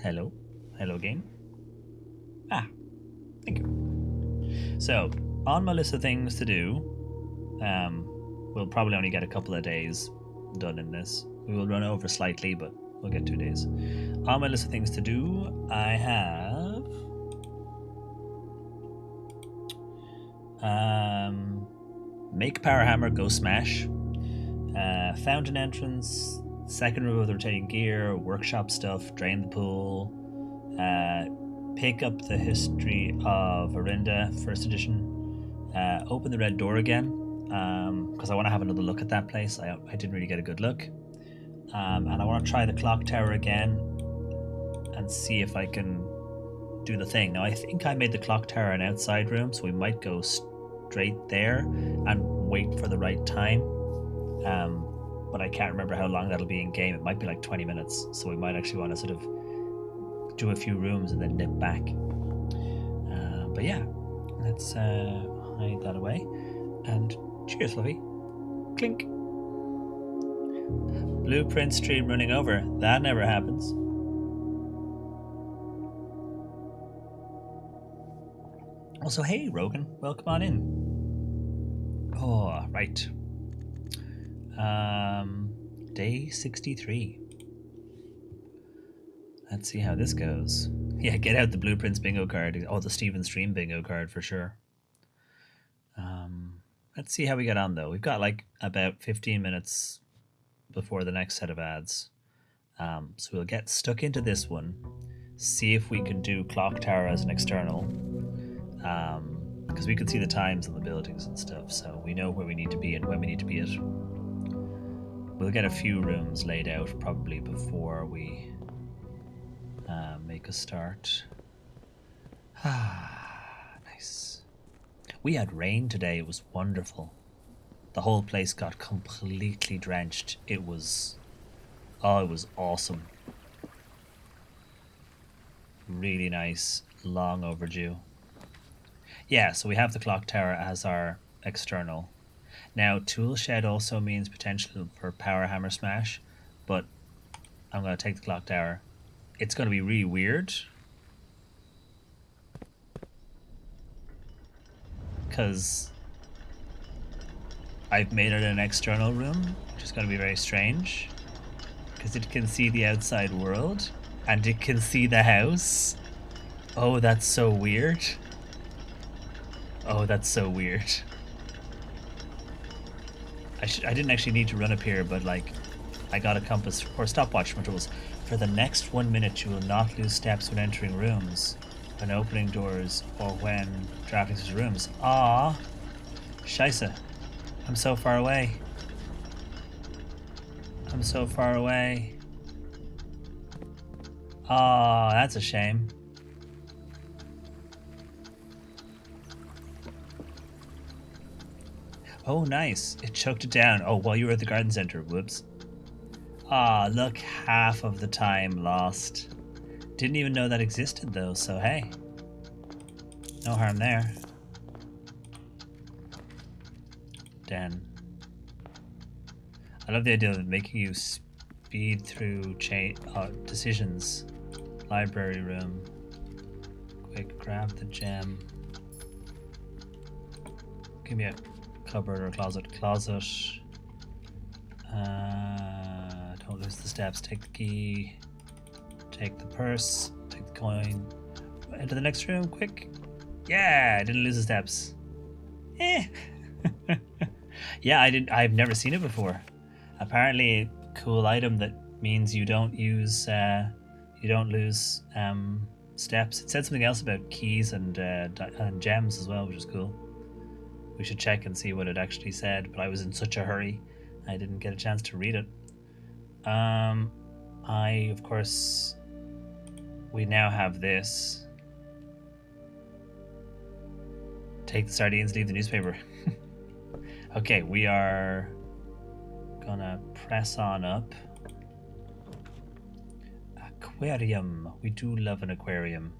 Hello. Hello, game. Ah, thank you. So, on my list of things to do, we'll probably only get a couple of days done in this. We will run over slightly, but we'll get 2 days. On my list of things to do, I have make power hammer go smash, fountain entrance, second room of the rotating gear, workshop stuff, drain the pool, pick up the history of Arinda, first edition, open the red door again, because I want to have another look at that place. I didn't really get a good look. And I want to try the clock tower again and see if I can do the thing. Now, I think I made the clock tower an outside room, so we might go straight there and wait for the right time. But I can't remember how long that'll be in game. It might be like 20 minutes, so we might actually want to sort of do a few rooms and then nip back. But yeah, let's hide that away. And cheers, Fluffy. Clink. Blueprint stream running over. That never happens. Also, hey, Rogan, welcome on in. Oh, right. Day 63. Let's see how this goes. Yeah, get out the Blueprints bingo card. Oh, the Steven Stream bingo card for sure. Let's see how we get on, though. We've got like about 15 minutes before the next set of ads. So we'll get stuck into this one, see if we can do Clock Tower as an external, because we can see the times on the buildings and stuff, so we know where we need to be and when we need to be it. We'll get a few rooms laid out probably before we make a start. Nice. We had rain today. It was wonderful. The whole place got completely drenched. It was awesome. Really nice. Long overdue. Yeah, so we have the clock tower as our external. Now, tool shed also means potential for power hammer smash, but I'm going to take the clock tower. It's going to be really weird because I've made it an external room, which is going to be very strange because it can see the outside world and it can see the house. Oh, that's so weird. Oh, that's so weird. I didn't actually need to run up here, but like, I got a compass or stopwatch from tools. For the next 1 minute, you will not lose steps when entering rooms, when opening doors, or when drafting through rooms. Ah, scheisse. I'm so far away. I'm so far away. Ah, that's a shame. Oh, nice. It choked it down. Oh, while you were at the garden center. Whoops. Ah, look, half of the time lost. Didn't even know that existed, though, so hey. No harm there. Dan. I love the idea of making you speed through decisions. Library room. Quick, grab the gem. Give me a cupboard or a closet. Closet. Don't lose the steps. Take the key. Take the purse. Take the coin. Enter the next room, quick. Yeah, I didn't lose the steps. Eh. Yeah, I've never seen it before. Apparently, cool item that means you don't use, you don't lose steps. It said something else about keys and gems as well, which is cool. We should check and see what it actually said, but I was in such a hurry, I didn't get a chance to read it. Of course, we now have this. Take the sardines, leave the newspaper. Okay, we are gonna press on up. Aquarium. We do love an aquarium.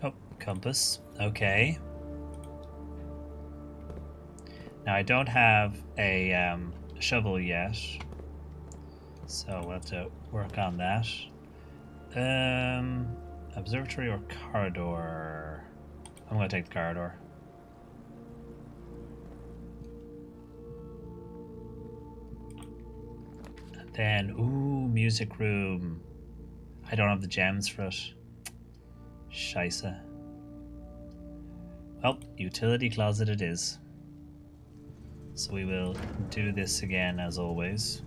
Oh, compass. Okay. Now I don't have a shovel yet, So we'll have to work on that. Observatory or corridor? I'm gonna take the corridor. And then, ooh, music room. I don't have the gems for it. Scheisse. Well, utility closet it is. So we will do this again as always.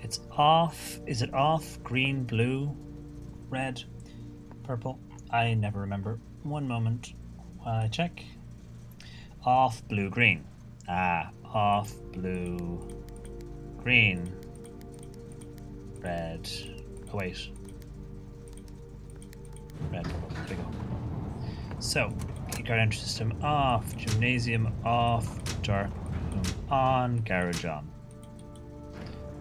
It's off. Is it off? Green, blue, red, purple? I never remember. One moment while I check. Off, blue, green. Ah, off, blue, green, red. Oh, wait. Red, purple. There we go. So, keycard entry system off, gymnasium off, dark room on, garage on.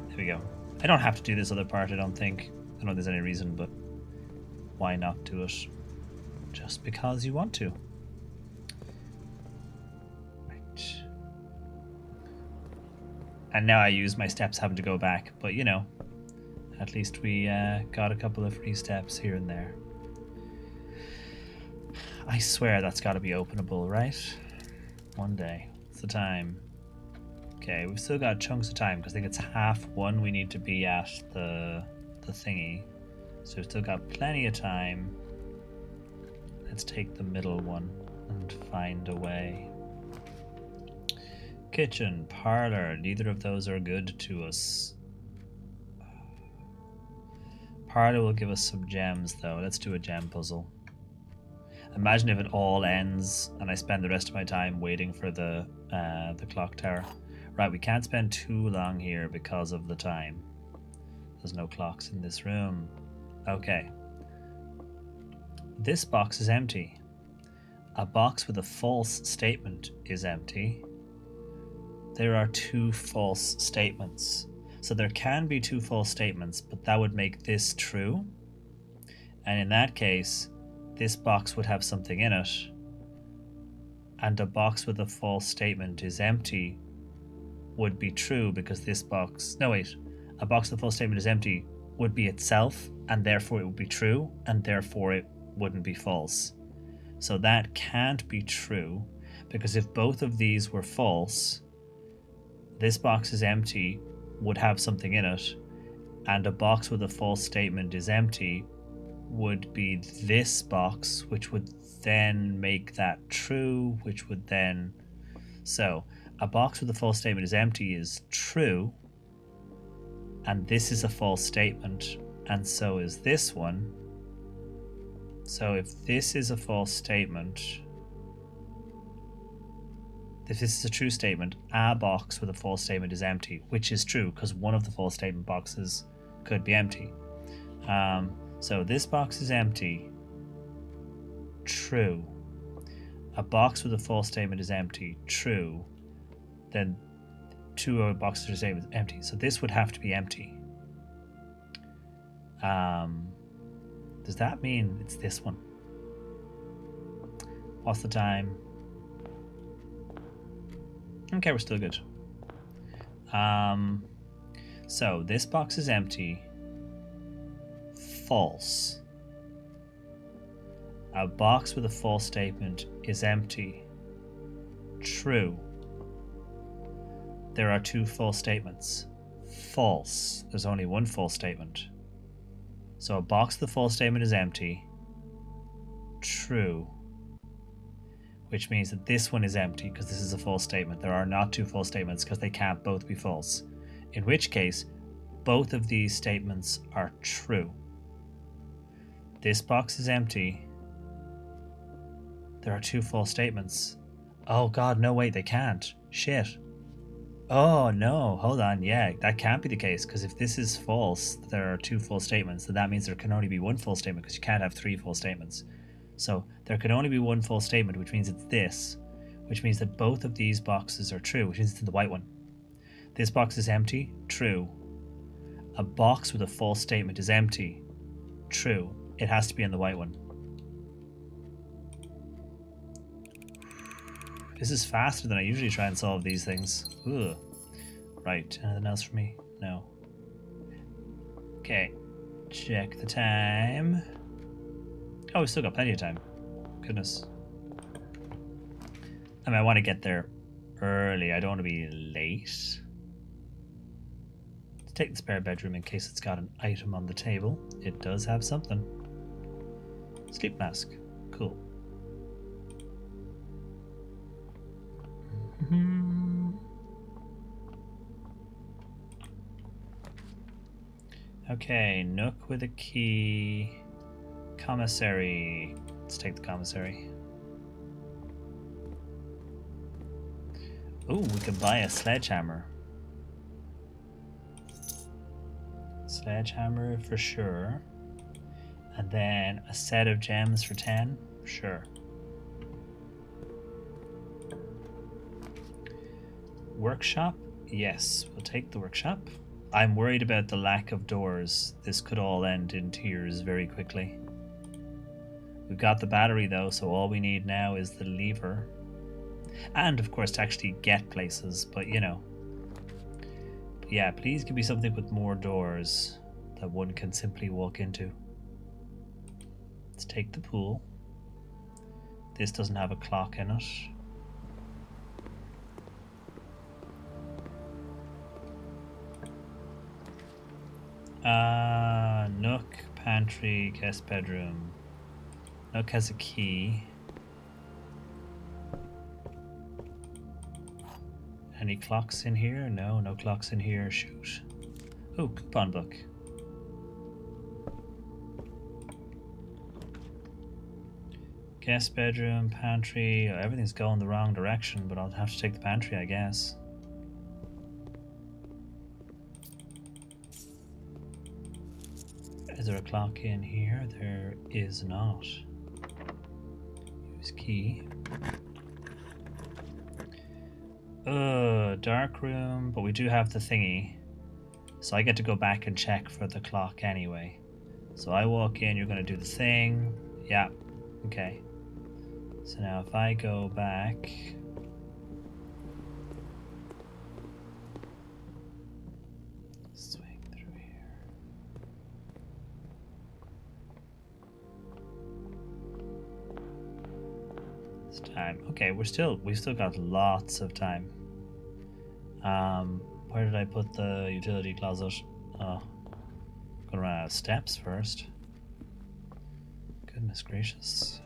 There we go. I don't have to do this other part, I don't think. I don't know if there's any reason, but why not do it? Just because you want to. Right. And now I use my steps having to go back, but you know, at least we got a couple of free steps here and there. I swear that's got to be openable, right? One day. What's the time? Okay, we've still got chunks of time because I think it's 1:30 we need to be at the thingy. So we've still got plenty of time. Let's take the middle one and find a way. Kitchen, parlor, neither of those are good to us. Parlor will give us some gems though. Let's do a gem puzzle. Imagine if it all ends and I spend the rest of my time waiting for the clock tower. Right, we can't spend too long here because of the time. There's no clocks in this room. Okay. This box is empty. A box with a false statement is empty. There are 2 false statements. So there can be 2 false statements, but that would make this true. And in that case, this box would have something in it. And a box with a false statement is empty would be true because this box... No, wait. A box with a false statement is empty would be itself, and therefore it would be true, and therefore it wouldn't be false. So that can't be true, because if both of these were false, this box is empty would have something in it, and a box with a false statement is empty would be this box, which would then make that true, which would then... So, a box with a false statement is empty is true, and this is a false statement, and so is this one. So if this is a false statement, if this is a true statement, a box with a false statement is empty, which is true because one of the false statement boxes could be empty. So this box is empty, true. A box with a false statement is empty, true. Then 2 other boxes are saying empty. So this would have to be empty. Does that mean it's this one? What's the time? Okay, we're still good. So this box is empty. False. A box with a false statement is empty. True. There are 2 false statements. False. There's only 1 false statement. So a box with a false statement is empty. True. Which means that this one is empty because this is a false statement. There are not 2 false statements because they can't both be false. In which case, both of these statements are true. This box is empty. There are 2 false statements. Oh god, no wait, they can't. Shit. Oh no, hold on, yeah, that can't be the case because if this is false, there are 2 false statements, then that means there can only be 1 false statement because you can't have 3 false statements. So there could only be 1 false statement, which means it's this, which means that both of these boxes are true, which means it's the white one. This box is empty. True. A box with a false statement is empty. True. It has to be in the white one. This is faster than I usually try and solve these things. Ugh. Right. Anything else for me? No. Okay. Check the time. Oh, we've still got plenty of time. Goodness. I mean, I want to get there early. I don't want to be late. Let's take the spare bedroom in case it's got an item on the table. It does have something. Sleep mask. Cool. Okay, nook with a key. Commissary. Let's take the commissary. Oh, we could buy a sledgehammer. Sledgehammer for sure. And then a set of gems for 10. Sure. Workshop? Yes, we'll take the workshop. I'm worried about the lack of doors. This could all end in tears very quickly. We've got the battery though, so all we need now is the lever. And of course to actually get places, but you know. But yeah, please give me something with more doors that one can simply walk into. Let's take the pool. This doesn't have a clock in it. Nook, pantry, guest bedroom. Nook has a key. Any clocks in here? No, no clocks in here. Shoot. Oh, coupon book. Guest bedroom, pantry. Oh, everything's going the wrong direction, but I'll have to take the pantry, I guess. Is there a clock in here? There is not. Use key. Dark room, but we do have the thingy. So I get to go back and check for the clock anyway. So I walk in, you're going to do the thing. Yeah, okay. So now if I go back... Swing through here. It's time. Okay, we've still got lots of time. Where did I put the utility closet? Oh, gonna run out of steps first. Goodness gracious.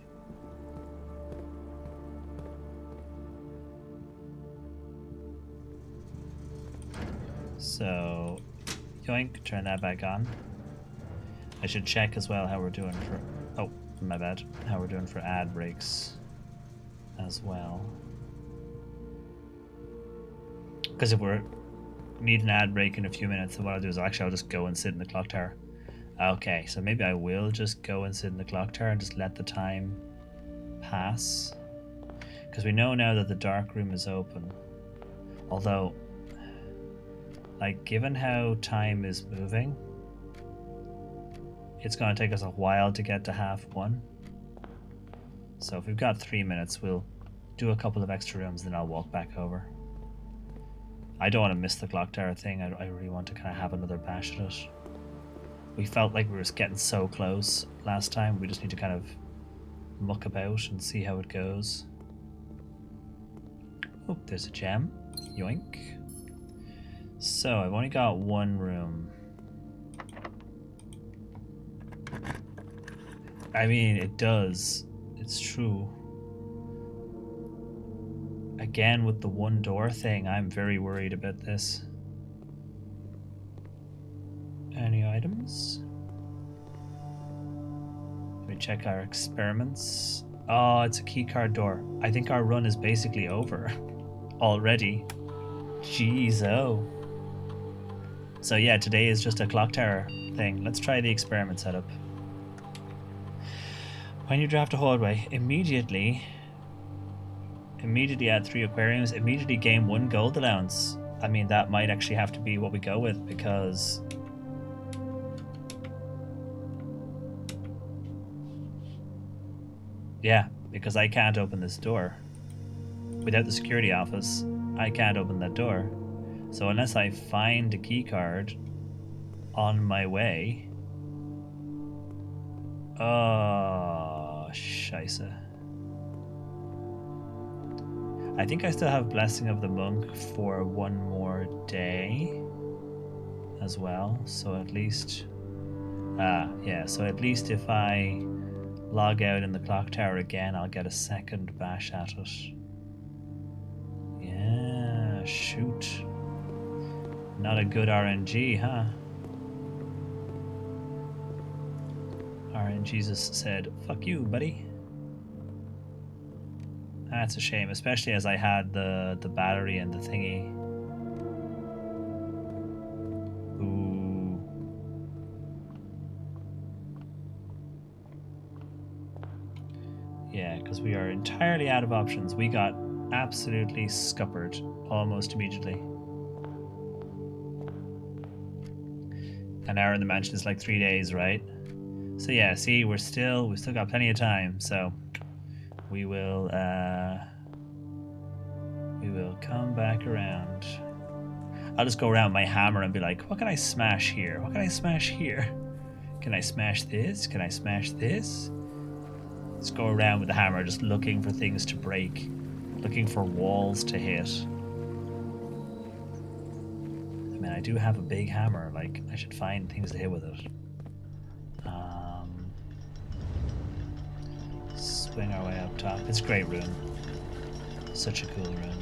So, yoink, turn that back on. I should check as well how we're doing for... Oh, my bad. How we're doing for ad breaks as well. Because if we're need an ad break in a few minutes, then what I'll do is I'll just go and sit in the clock tower. Okay, so maybe I will just go and sit in the clock tower and just let the time pass. Because we know now that the dark room is open. Although, like, given how time is moving, it's going to take us a while to get to 1:30. So if we've got 3 minutes, we'll do a couple of extra rooms, then I'll walk back over. I don't want to miss the clock tower thing. I really want to kind of have another bash at it. We felt like we were getting so close last time. We just need to kind of muck about and see how it goes. Oh, there's a gem. Yoink. So, I've only got one room. I mean, it does. It's true. Again, with the one door thing, I'm very worried about this. Any items? Let me check our experiments. Oh, it's a keycard door. I think our run is basically over already. Jeez, oh. So yeah, today is just a clock tower thing. Let's try the experiment setup. When you draft a hallway, immediately add 3 aquariums, immediately gain 1 gold allowance. I mean, that might actually have to be what we go with, because yeah, because I can't open this door. Without the security office, I can't open that door. So unless I find a key card on my way... Oh, scheisse. I think I still have Blessing of the Monk for one more day as well. So at least... yeah, so at least if I log out in the clock tower again, I'll get a second bash at it. Yeah, shoot. Not a good RNG, huh? RNGesus said, fuck you, buddy. That's a shame, especially as I had the battery and the thingy. Ooh. Yeah, because we are entirely out of options. We got absolutely scuppered almost immediately. An hour in the mansion is like 3 days, right? So yeah, see, we've still got plenty of time, so we will come back around. I'll just go around my hammer and be like, what can I smash here? What can I smash here? Can I smash this? Can I smash this? Let's go around with the hammer, just looking for things to break, looking for walls to hit. I mean, I do have a big hammer, like, I should find things to hit with it. Swing our way up top. It's a great room. Such a cool room.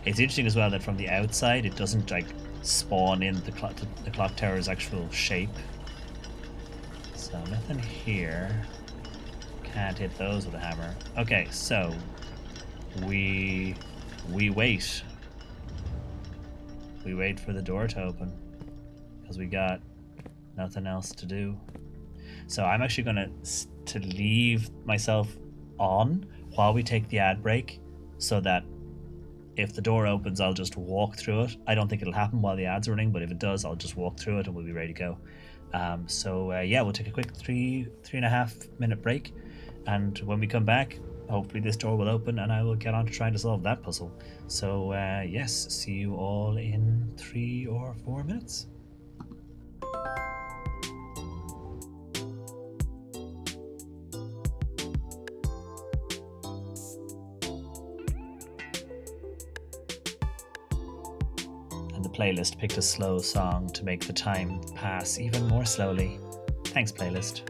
It's interesting as well that from the outside it doesn't like spawn in the clock tower's actual shape. So nothing here. Can't hit those with a hammer. Okay, so we wait. We wait for the door to open because we got nothing else to do. So I'm actually going to leave myself on while we take the ad break, so that if the door opens, I'll just walk through it. I don't think it'll happen while the ad's running, but if it does, I'll just walk through it and we'll be ready to go. Yeah, we'll take a quick 3.5 minute break, and when we come back, hopefully this door will open and I will get on to trying to solve that puzzle. So yes, see you all in 3 or 4 minutes. Playlist picked a slow song to make the time pass even more slowly. Thanks, playlist.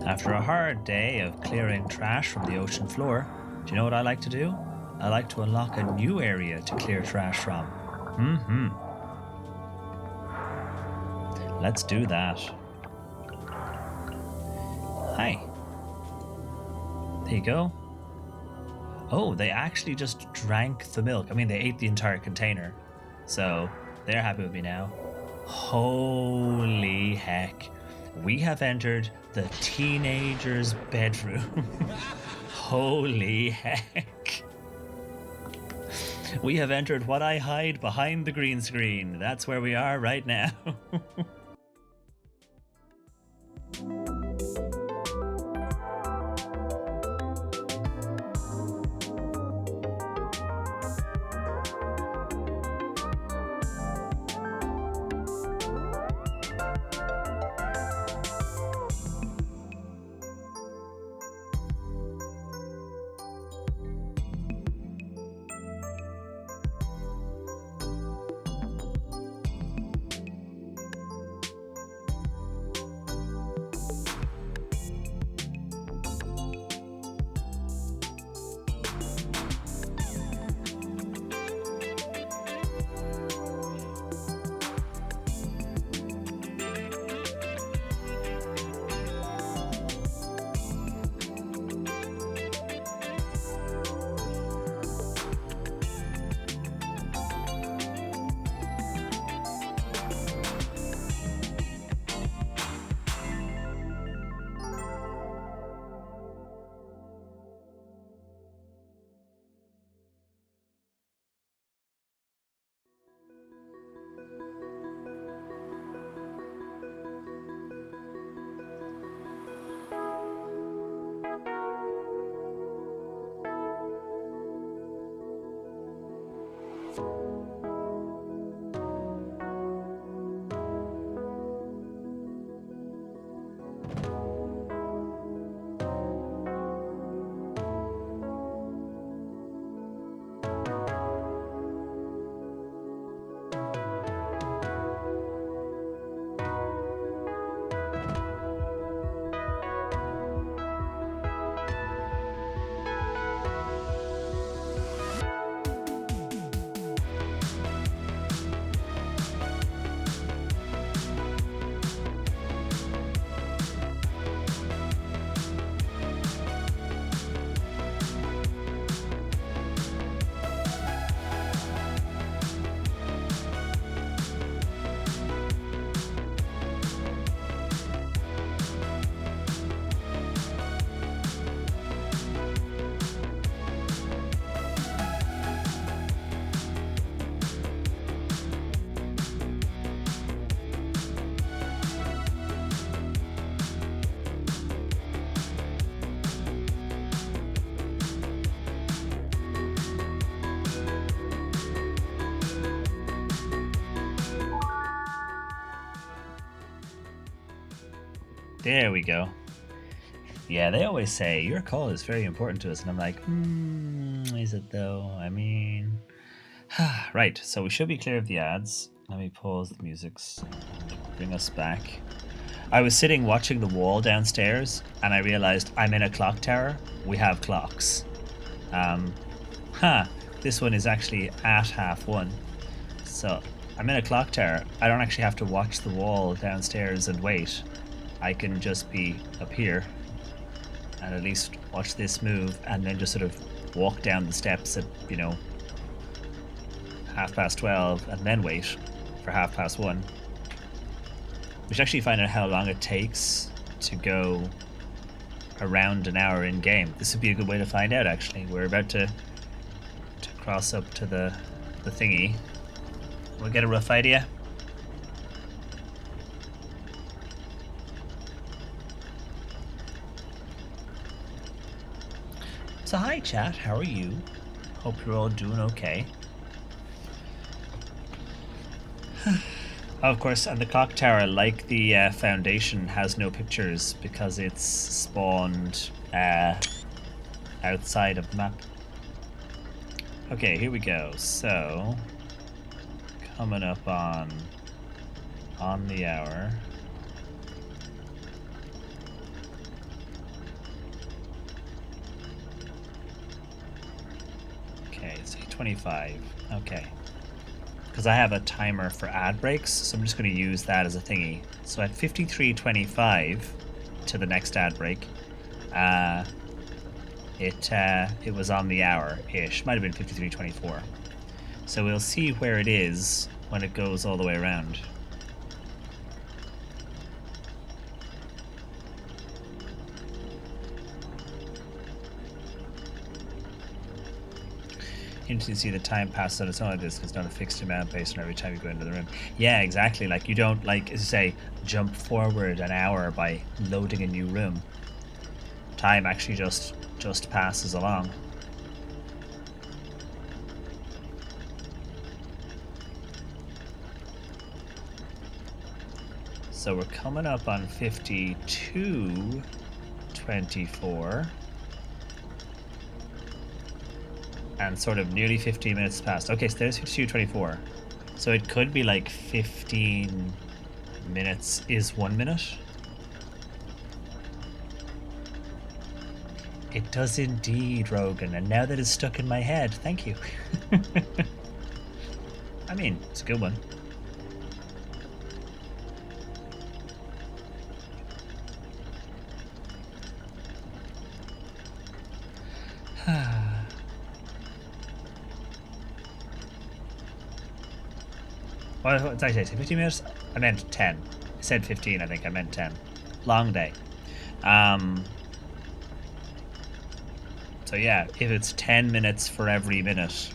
After a hard day of clearing trash from the ocean floor, do you know what I like to do? I like to unlock a new area to clear trash from. Let's do that. Hi. There you go. Oh, they actually just drank the milk. I mean, they ate the entire container. So, they're happy with me now. Holy heck. We have entered the teenager's bedroom. Holy heck. We have entered what I hide behind the green screen. That's where we are right now. There we go. Yeah, they always say your call is very important to us, and I'm like, is it though? I mean, right. So we should be clear of the ads. Let me pause the music. Bring us back. I was sitting watching the wall downstairs, and I realized I'm in a clock tower. We have clocks. This one is actually at 1:30. So I'm in a clock tower. I don't actually have to watch the wall downstairs and wait. I can just be up here and at least watch this move and then just sort of walk down the steps at, 12:30 and then wait for 1:30. We should actually find out how long it takes to go around an hour in game. This would be a good way to find out, actually. We're about to cross up to the thingy. We'll get a rough idea. So hi chat, how are you? Hope you're all doing okay. Of course, and the clock tower, like the foundation, has no pictures because it's spawned outside of the map. Okay, here we go. So coming up on the hour. Okay, say 25. Okay. Because I have a timer for ad breaks, so I'm just going to use that as a thingy. So at 53:25 to the next ad break, it was on the hour-ish. Might have been 53:24. So we'll see where it is when it goes all the way around. can see the time pass on its own like this. There's not a fixed amount based on every time you go into the room. Yeah, exactly. Like you don't, like, as you say, jump forward an hour by loading a new room. Time actually just passes along. So we're coming up on 52:24. And sort of nearly 15 minutes past. Okay, so there's 52:24. So it could be like 15 minutes is 1 minute. It does indeed, Rogan. And now that it's stuck in my head, thank you. I mean, it's a good one. What did I say? 15 minutes? I meant 10. I said 15, I think. I meant 10. Long day. So yeah, if it's 10 minutes for every minute.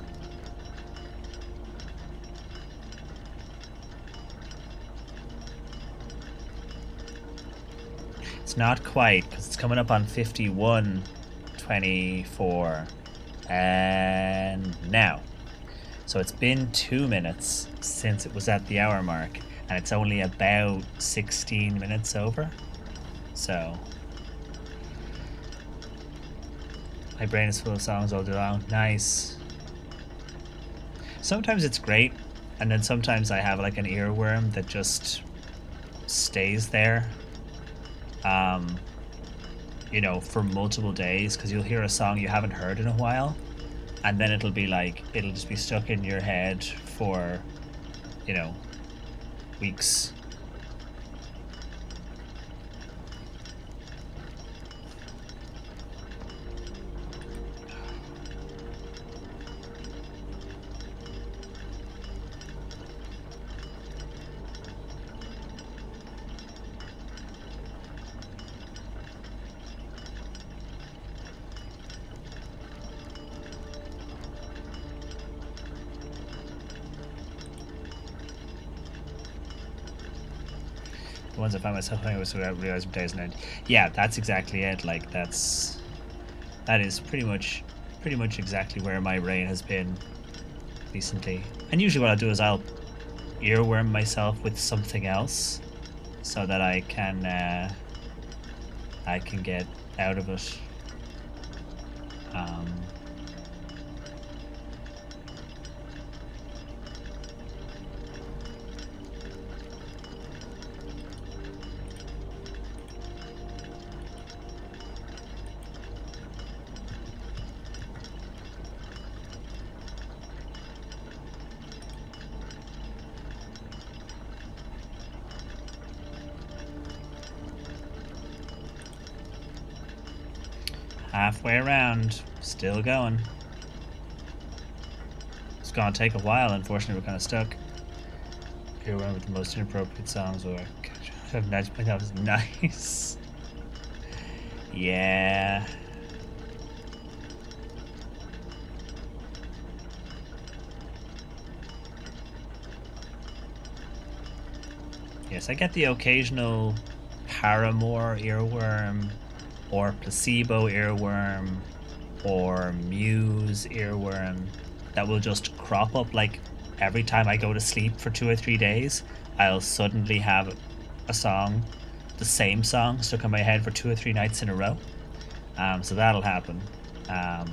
It's not quite, because it's coming up on 51:24. And now. So it's been 2 minutes since it was at the hour mark, and it's only about 16 minutes over. So my brain is full of songs all day long. Nice. Sometimes it's great, and then sometimes I have like an earworm that just stays there. You know, for multiple days, because you'll hear a song you haven't heard in a while, and then it'll just be stuck in your head for, you know, weeks. The ones I found myself playing was without realizing days and end. Yeah, that's exactly it. Like that is pretty much exactly where my brain has been recently. And usually what I'll do is I'll earworm myself with something else so that I can get out of it. Halfway around, still going. It's gonna take a while, unfortunately we're kinda stuck. Here one with the most inappropriate songs or that was nice. Yeah. Yes, I get the occasional Paramore earworm, or Placebo earworm, or Muse earworm that will just crop up. Like every time I go to sleep for 2 or 3 days, I'll suddenly have a song, the same song, stuck in my head for 2 or 3 nights in a row. So that'll happen. I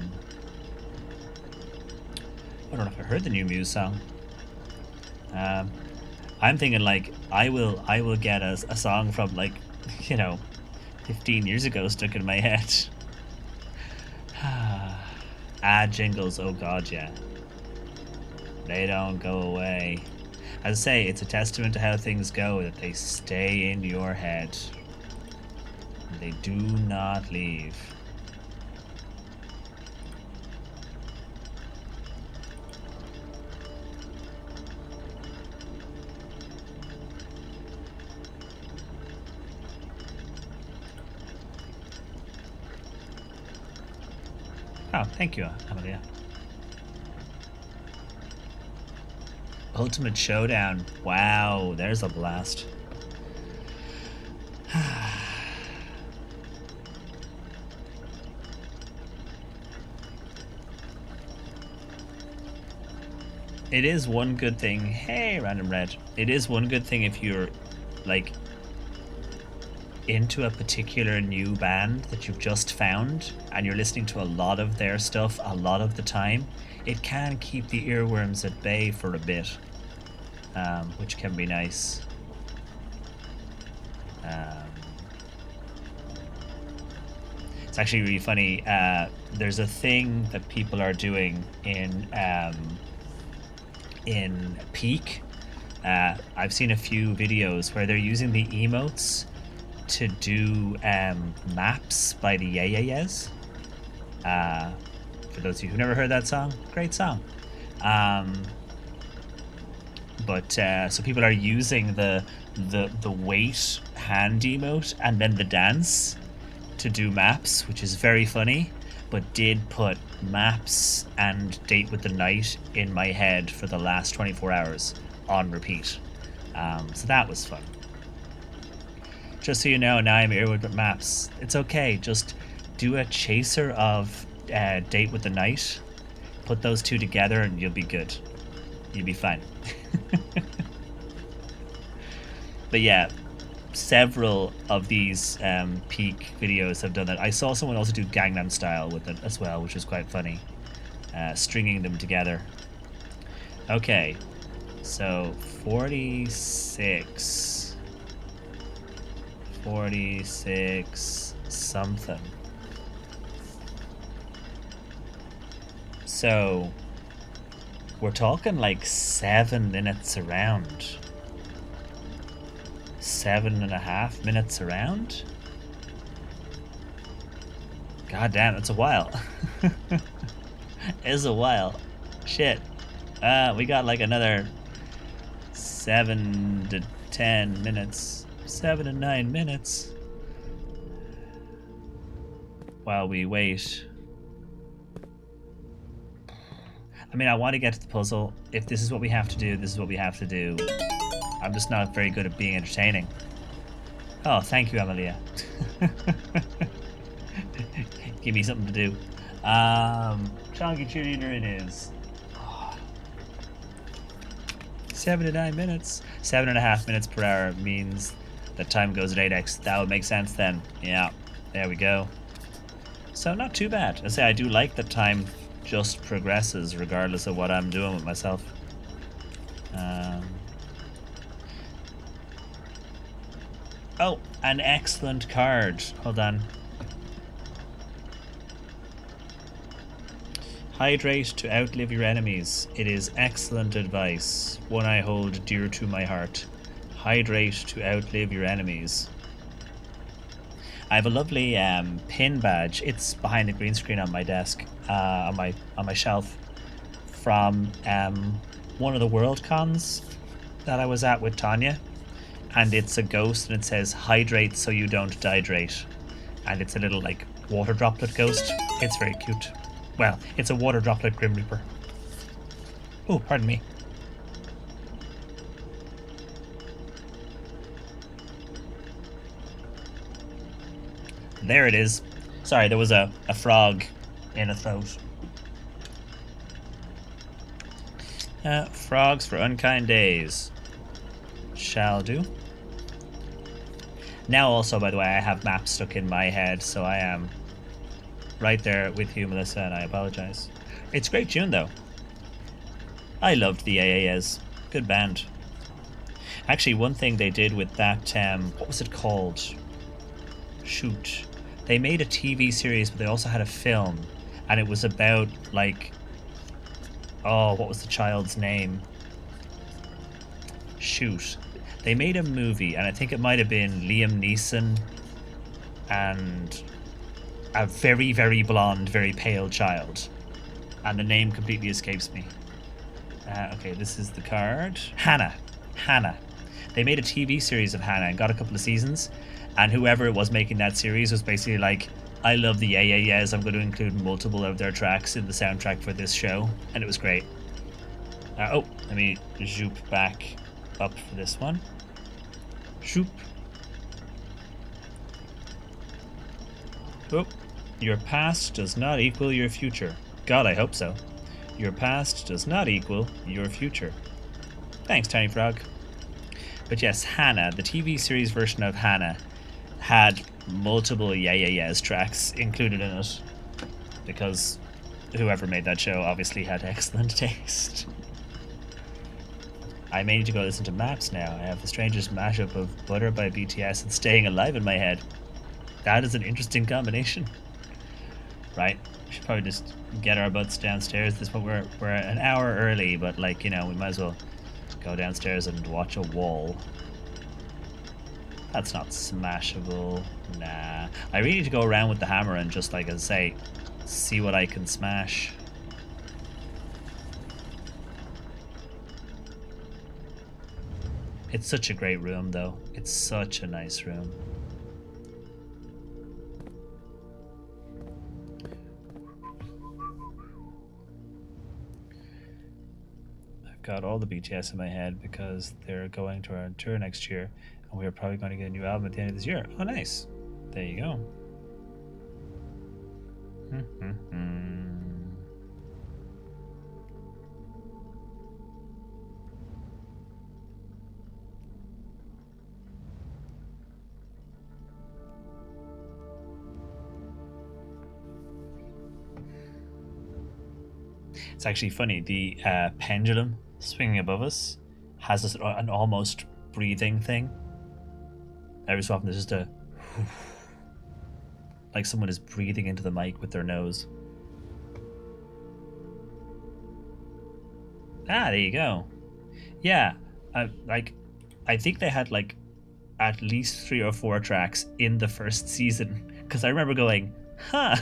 don't know if I heard the new Muse song. I'm thinking like I will get a song from like, you know, 15 years ago stuck in my head. Jingles, oh god, yeah. They don't go away. As I say, it's a testament to how things go that they stay in your head. They do not leave. Oh, thank you, Amalia. Ultimate Showdown. Wow, there's a blast. It is one good thing. Hey, Random Red. It is one good thing if you're like into a particular new band that you've just found and you're listening to a lot of their stuff a lot of the time. It can keep the earworms at bay for a bit, which can be nice. It's actually really funny. There's a thing that people are doing in Peak. I've seen a few videos where they're using the emotes to do maps by the Yeah Yeah Yeahs. For those of you who never heard that song, great song. So people are using the wait hand emote and then the dance to do maps, which is very funny, but did put maps and Date with the Night in my head for the last 24 hours on repeat. So that was fun. Just so you know, now I'm earwood with maps. It's okay, just do a chaser of Date with the Night, put those two together and you'll be good. You'll be fine. But yeah, several of these Peak videos have done that. I saw someone also do Gangnam Style with it as well, which was quite funny. Stringing them together. Okay, so 46 something. So we're talking like 7 minutes around. 7.5 minutes around? God damn, that's a while. It's a while. Shit. We got like another 7 to 10 minutes. 7 to 9 minutes. While we wait. I mean, I want to get to the puzzle. If this is what we have to do, this is what we have to do. I'm just not very good at being entertaining. Oh, thank you, Amelia. Give me something to do. Chonky Cheerleader it is. 7 to 9 minutes. 7.5 minutes per hour means that time goes at 8x. That would make sense then. Yeah, there we go. So not too bad. I say I do like that time just progresses regardless of what I'm doing with myself. Oh, an excellent card. Hold on. Hydrate to outlive your enemies. It is excellent advice, one I hold dear to my heart. Hydrate to outlive your enemies. I have a lovely pin badge. It's behind the green screen on my desk, on my shelf, from one of the World Cons that I was at with Tanya, and it's a ghost and it says "Hydrate so you don't dehydrate," and it's a little like water droplet ghost. It's very cute. Well, it's a water droplet Grim Reaper. Oh, pardon me. There it is. Sorry, there was a frog in a throat. Frogs for unkind days. Shall do. Now also, by the way, I have maps stuck in my head, so I am right there with you, Melissa, and I apologize. It's a great tune, though. I loved the AAS. Good band. Actually, one thing they did with that, what was it called? Shoot. They made a TV series, but they also had a film, and it was about, like, oh, what was the child's name? Shoot. They made a movie, and I think it might have been Liam Neeson and a very, very blonde, very pale child. And the name completely escapes me. Okay, this is the card. Hannah. They made a TV series of Hannah and got a couple of seasons. And whoever it was making that series was basically like, I love the Yeah Yeah Yeahs. I'm going to include multiple of their tracks in the soundtrack for this show. And it was great. Oh, let me zoop back up for this one. Zoop. Oh, your past does not equal your future. God, I hope so. Your past does not equal your future. Thanks, Tiny Frog. But yes, Hannah, the TV series version of Hannah, had multiple Yeah Yeah Yeahs tracks included in it because whoever made that show obviously had excellent taste. I may need to go listen to Maps now. I have the strangest mashup of Butter by BTS and Staying Alive in my head. That is an interesting combination. Right? We should probably just get our butts downstairs. At this point, we're an hour early, but like, you know, we might as well go downstairs and watch a wall. That's not smashable. Nah. I really need to go around with the hammer and just, like I say, see what I can smash. It's such a great room, though. It's such a nice room. I've got all the BTS in my head because they're going to our tour next year, and we're probably going to get a new album at the end of this year. Oh, nice. There you go. It's actually funny. The pendulum swinging above us has an almost breathing thing. Every so often, there's just a like someone is breathing into the mic with their nose. Ah, there you go. Yeah, I think they had like at least 3 or 4 tracks in the first season because I remember going, huh.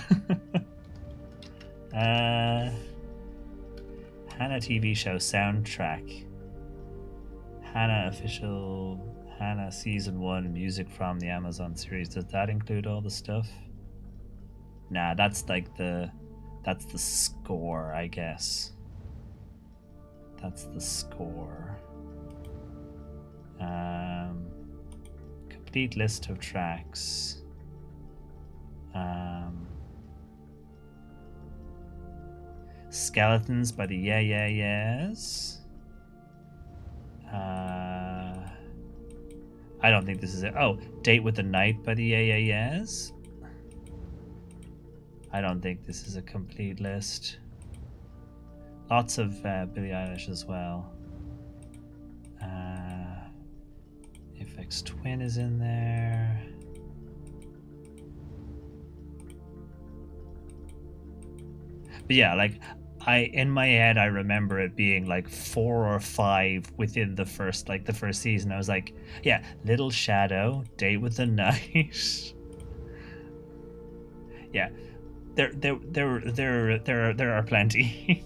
Hannah TV show soundtrack. Hannah official. Hannah season 1 music from the Amazon series. Does that include all the stuff? Nah, that's like that's the score, I guess. That's the score. Complete list of tracks. Skeletons by the Yeah Yeah Yeahs. I don't think this is it. Oh, Date with the Night by the Yeah Yeah Yeahs. I don't think this is a complete list. Lots of Billie Eilish as well. Aphex Twin is in there. But yeah, like in my head I remember it being like 4 or 5 within the first season. I was like, yeah, Little Shadow, Date with the Night. Yeah. There are plenty.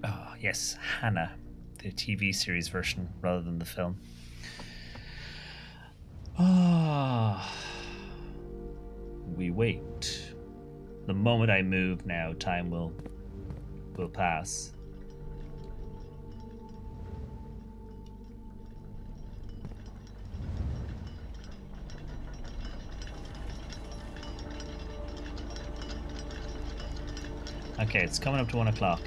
Oh yes, Hannah, the TV series version rather than the film. Ah, we wait. The moment I move now, time will pass. Okay, it's coming up to 1 o'clock.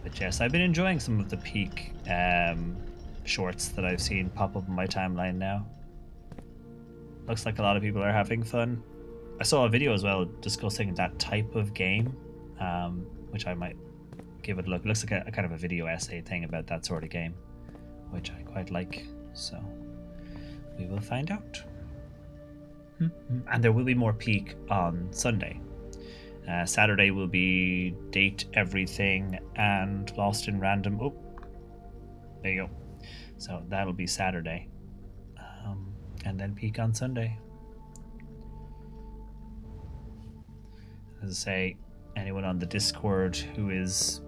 But yes, I've been enjoying some of the peak shorts that I've seen pop up on my timeline now. Looks like a lot of people are having fun. I saw a video as well discussing that type of game, which I might give it a look. It looks like a kind of a video essay thing about that sort of game, which I quite like. So we will find out. And there will be more peak on Sunday. Saturday will be Date Everything and Lost in Random. Oh, there you go. So that'll be Saturday. And then peak on Sunday. As I say, anyone on the Discord who is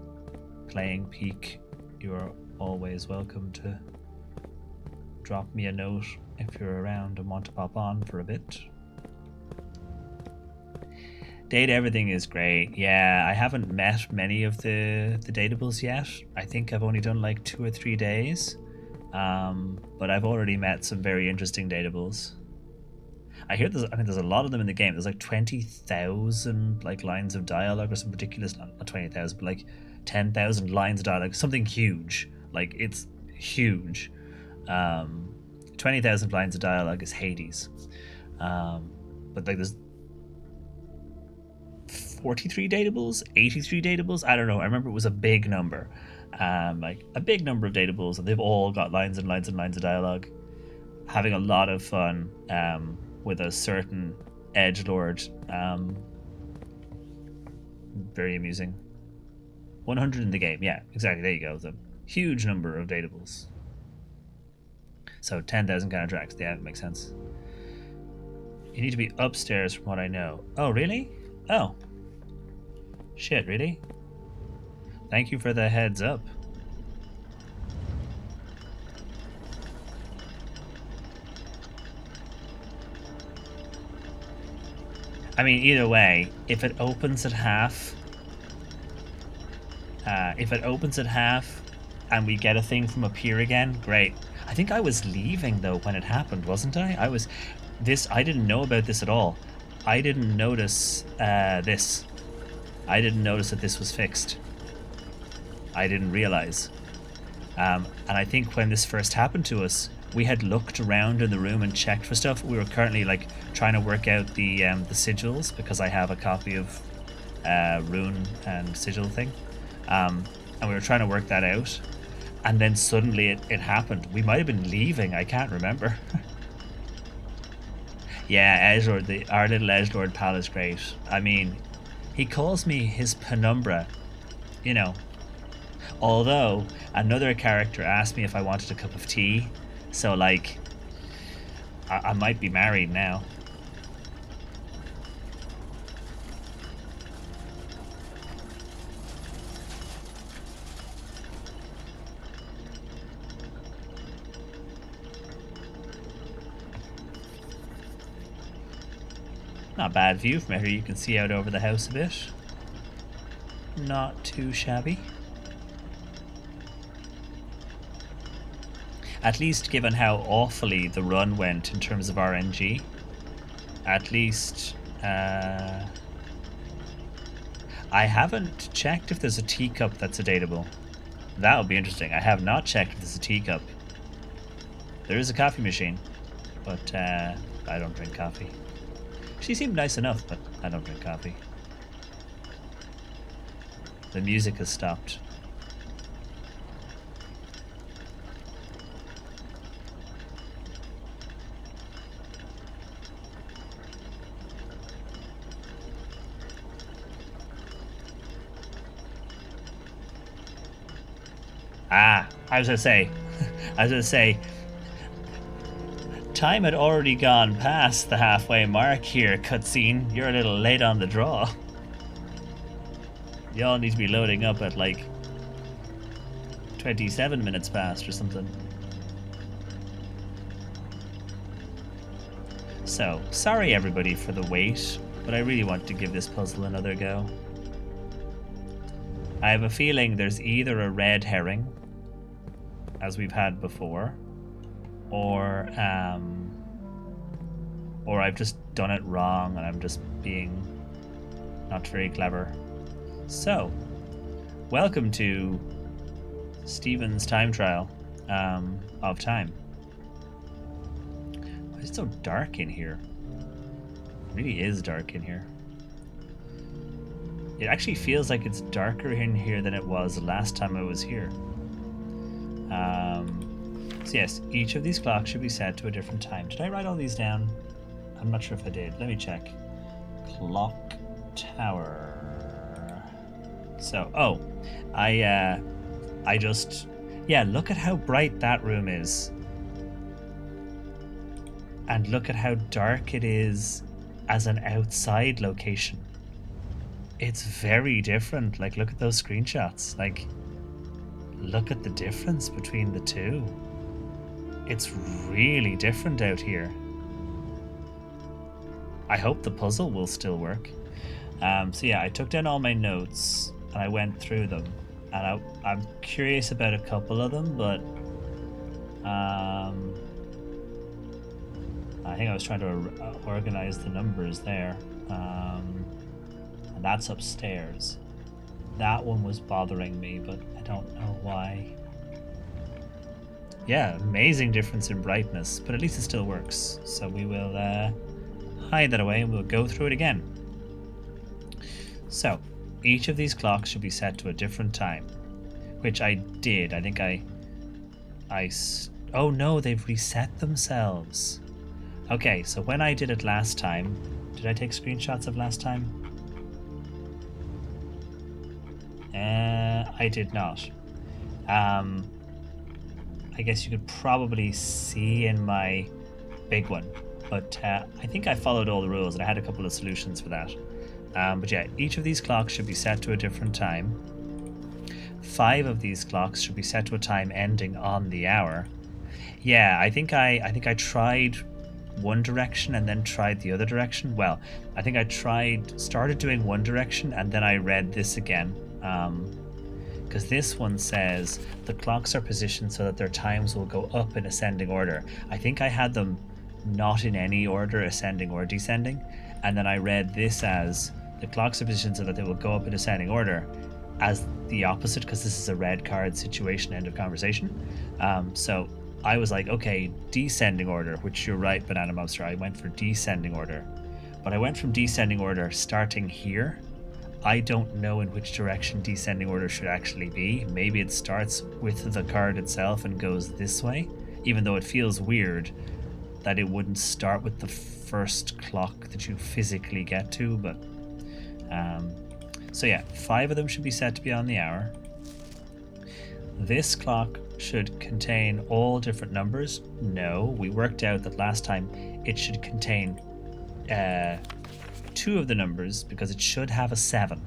playing peak, you are always welcome to drop me a note if you're around and want to pop on for a bit. Data everything is great. Yeah, I haven't met many of the datables yet. I think I've only done like 2 or 3 days. But I've already met some very interesting datables. I hear there's a lot of them in the game. There's like 20,000 like lines of dialogue or some ridiculous, not 20,000, but like 10,000 lines of dialogue, something huge. Like it's huge. 20,000 lines of dialogue is Hades. But like there's 43 datables, 83 datables. I don't know. I remember it was a big number. Like a big number of datables, and they've all got lines and lines and lines of dialogue. Having a lot of fun with a certain edgelord. Very amusing. 100 in the game. Yeah, exactly. There you go. The huge number of datables. So 10,000 kind of tracks. Yeah, that makes sense. You need to be upstairs from what I know. Oh, really? Oh. Shit, really? Thank you for the heads up. I mean, either way, if it opens at half, and we get a thing from up here again, great. I think I was leaving though when it happened, wasn't I? I didn't know about this at all. I didn't notice this. I didn't notice that this was fixed. I didn't realize. And I think when this first happened to us, we had looked around in the room and checked for stuff. We were currently like trying to work out the sigils because I have a copy of rune and sigil thing, and we were trying to work that out. And then suddenly it happened. We might have been leaving. I can't remember. Yeah, Edgelord, our little Edgelord pal is great. I mean, he calls me his penumbra, you know. Although another character asked me if I wanted a cup of tea, so like, I might be married now. Not bad view from here. You can see out over the house a bit. Not too shabby. At least given how awfully the run went in terms of RNG. At least, I haven't checked if there's a teacup that's a dateable. That would be interesting. I have not checked if there's a teacup. There is a coffee machine, but I don't drink coffee. She seemed nice enough, but I don't drink coffee. The music has stopped. I was gonna say, time had already gone past the halfway mark here, cutscene. You're a little late on the draw. Y'all need to be loading up at like 27 minutes past or something. So, sorry everybody for the wait, but I really want to give this puzzle another go. I have a feeling there's either a red herring, as we've had before, or I've just done it wrong and I'm just being not very clever. So, welcome to Stephen's time trial of time. Why is it so dark in here? It really is dark in here. It actually feels like it's darker in here than it was the last time I was here. So yes, each of these clocks should be set to a different time. Did I write all these down? I'm not sure if I did. Let me check. Clock tower. So, oh, I just, yeah, look at how bright that room is. And look at how dark it is as an outside location. It's very different. Like, look at those screenshots. Like, look at the difference between the two. It's really different out here. I hope the puzzle will still work. So yeah, I took down all my notes and I went through them, and I'm curious about a couple of them, but I think I was trying to organize the numbers there, and that's upstairs. That one was bothering me, but I don't know why. Yeah, amazing difference in brightness, but at least it still works. So we will hide that away and we'll go through it again. So, each of these clocks should be set to a different time, which I did. I think oh no, they've reset themselves. Okay, so when I did it last time, did I take screenshots of last time? I did not. I guess you could probably see in my big one, but I think I followed all the rules and I had a couple of solutions for that. But yeah, each of these clocks should be set to a different time. 5 of these clocks should be set to a time ending on the hour. Yeah, I think I tried one direction and then tried the other direction. Well, I think I started doing one direction and then I read this again. Because this one says the clocks are positioned so that their times will go up in ascending order. I think I had them not in any order, ascending or descending, and then I read this as the clocks are positioned so that they will go up in ascending order, as the opposite, because this is a red card situation, end of conversation. So I was like, okay, descending order, which you're right, Banana Monster, I went for descending order. But I went from descending order starting here. I don't know in which direction descending order should actually be. Maybe it starts with the card itself and goes this way, even though it feels weird that it wouldn't start with the first clock that you physically get to. But so yeah, 5 of them should be set to be on the hour. This clock should contain all different numbers. No, we worked out that last time it should contain 2 of the numbers, because it should have a 7.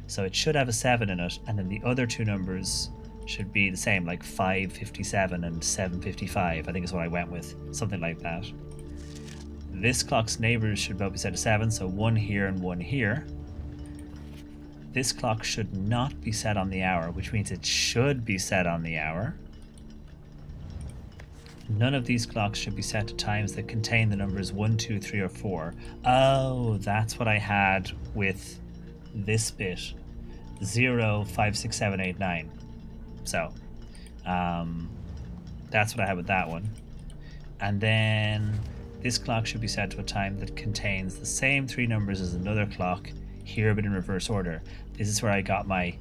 So it should have a 7 in it, and then the other 2 numbers should be the same, like 557 and 755. I think is what I went with, something like that. This clock's neighbors should both be set to 7, so 1 here and 1 here. This clock should not be set on the hour, which means it should be set on the hour. None of these clocks should be set to times that contain the numbers 1, 2, 3, or 4. Oh, that's what I had with this bit. 0, 5, 6, 7, 8, 9. So, that's what I had with that one. And then this clock should be set to a time that contains the same 3 numbers as another clock, here but in reverse order. This is where I got my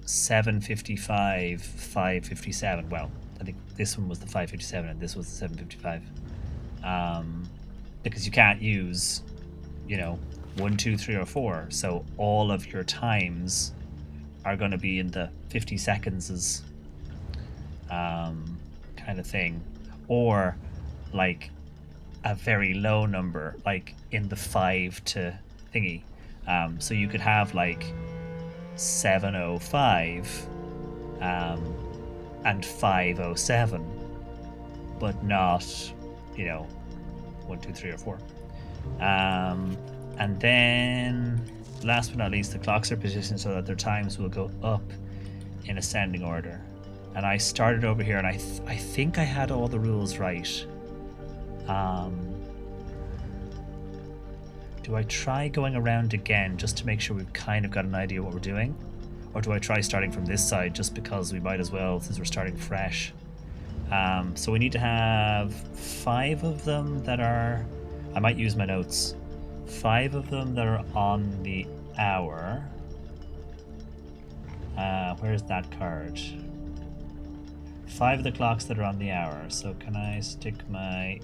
755, 557. Well, I think this one was the 557 and this was the 755. Because you can't use, 1, 2, 3, or 4. So all of your times are going to be in the 50 seconds kind of thing. Or like a very low number, like in the 5 to thingy. So you could have like 705 and 507, but not 1, 2, 3, or 4. And then last but not least, the clocks are positioned so that their times will go up in ascending order. And I started over here and I think I had all the rules right. Do I try going around again just to make sure we've kind of got an idea what we're doing? Or do I try starting from this side just because we might as well, since we're starting fresh? So we need to have 5 of them that are... I might use my notes. 5 of them that are on the hour. Where's that card? 5 of the clocks that are on the hour. So can I stick my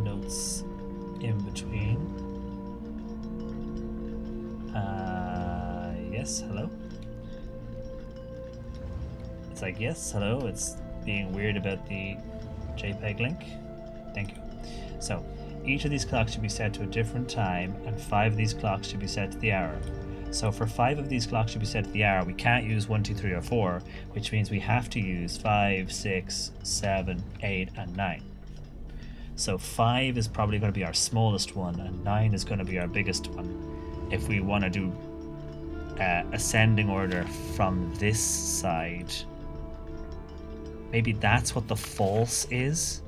notes in between? Yes, hello? It's like, yes, hello. It's being weird about the JPEG link. Thank you. So, each of these clocks should be set to a different time, and 5 of these clocks should be set to the hour. So for 5 of these clocks should be set to the hour, we can't use 1, 2, 3, or 4, which means we have to use 5, 6, 7, 8, and 9. So 5 is probably going to be our smallest one, and 9 is going to be our biggest one. If we want to do ascending order from this side, maybe that's what the false is.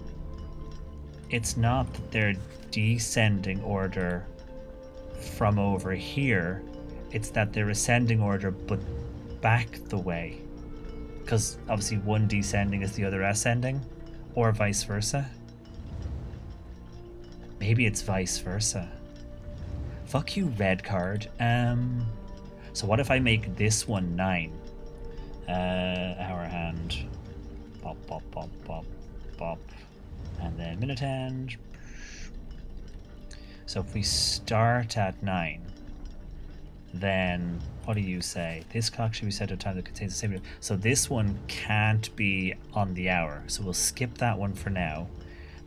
It's not that they're descending order from over here, it's that they're ascending order but back the way, because obviously one descending is the other ascending, or vice versa. Maybe it's vice versa. Fuck you, red card. So what if I make this one 9? Hour hand. Bop, bop, bop, bop, bop. And then minute hand. So if we start at 9, then what do you say? This clock should be set to a time that contains the same. So this one can't be on the hour. So we'll skip that one for now.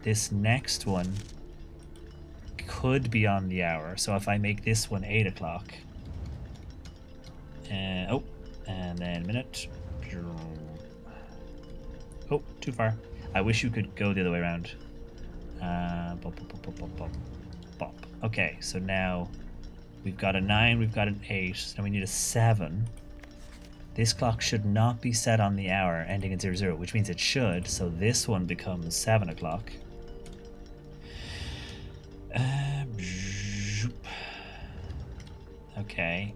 This next one could be on the hour. So if I make this one 8 o'clock. Oh, and then minute. Oh, too far. I wish you could go the other way around. Bop, bop, bop, bop, bop, bop, bop. Okay, so now we've got a 9, we've got an 8, so now we need a 7. This clock should not be set on the hour ending in 00, which means it should, so this one becomes 7 o'clock. Okay.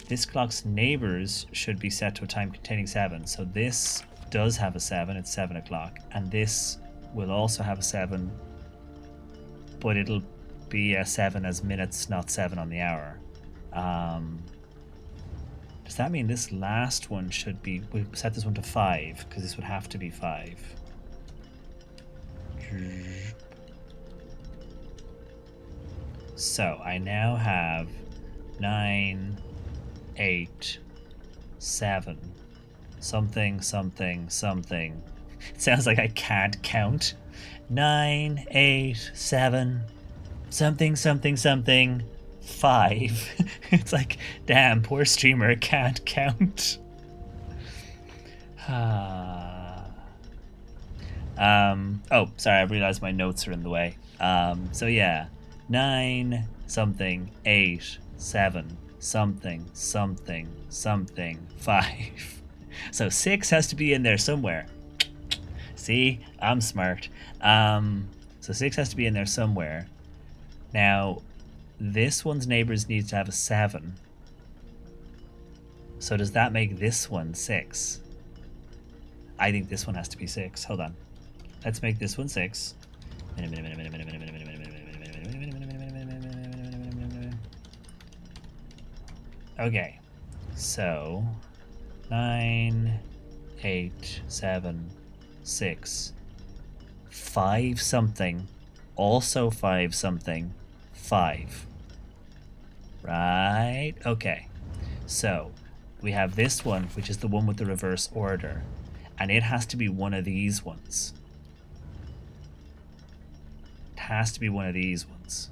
This clock's neighbors should be set to a time containing 7, so this does have a 7, it's 7 o'clock, and this will also have a 7, but it'll be a 7 as minutes, not 7 on the hour. Does that mean this last one should be, we set this one to 5, because this would have to be 5. So I now have 9, 8, 7, something, something, something. It sounds like I can't count. 9, 8, 7, something, something, something, 5. It's like, damn, poor streamer can't count. Oh, sorry, I realized my notes are in the way. So yeah, 9, something, 8, 7, something, something, something, 5. So 6 has to be in there somewhere. See, I'm smart. So 6 has to be in there somewhere. Now, this one's neighbors needs to have a 7. So does that make this one 6? I think this one has to be 6. Hold on. Let's make this one 6. Okay. So 9, 8, 7, 6, 5 something, also 5 something, 5. Right? Okay. So we have this one, which is the one with the reverse order, and it has to be one of these ones. It has to be one of these ones.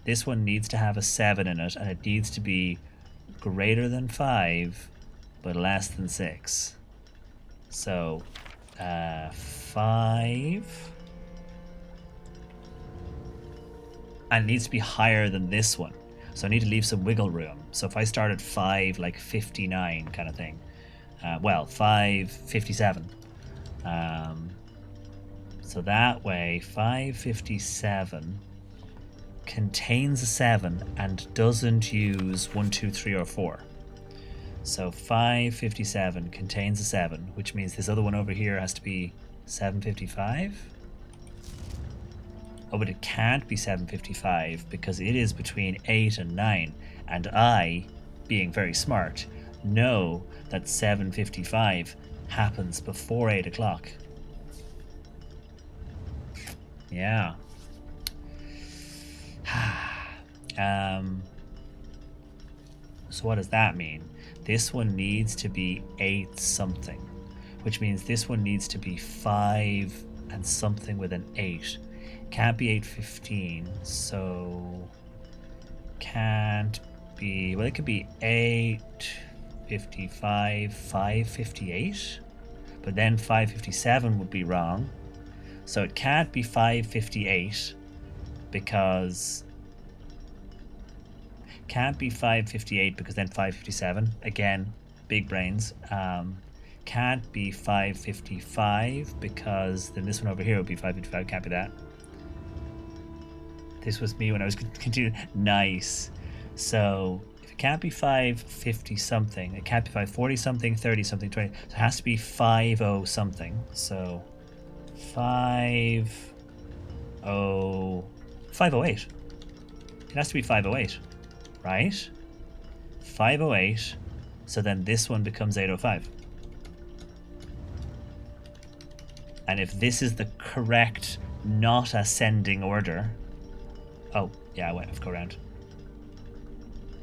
This one needs to have a 7 in it, and it needs to be greater than 5, but less than 6. So, 5. And it needs to be higher than this one. So I need to leave some wiggle room. So if I start at 5, like 59 kind of thing. Well, 557. So that way, 557 contains a 7 and doesn't use 1, 2, 3, or 4. So 557 contains a 7, which means this other one over here has to be 755. Oh, but it can't be 755 because it is between 8 and 9. And I, being very smart, know that 755 happens before 8 o'clock. Yeah. So what does that mean? This one needs to be 8 something, which means this one needs to be 5 and something with an 8. Can't be 815, so can't be, well, it could be 855, 558, but then 557 would be wrong. So it can't be 558 because can't be 558 because then 557 again, big brains. Can't be 555 because then this one over here would be 555. Can't be that. This was me when I was continuing. Nice. So if it can't be 550 something, it can't be 540 something, 30 something, 20. So it has to be 50 something. So 508. It has to be 508, right? 508. So then this one becomes 805. And if this is the correct not ascending order, oh yeah, I have to go around,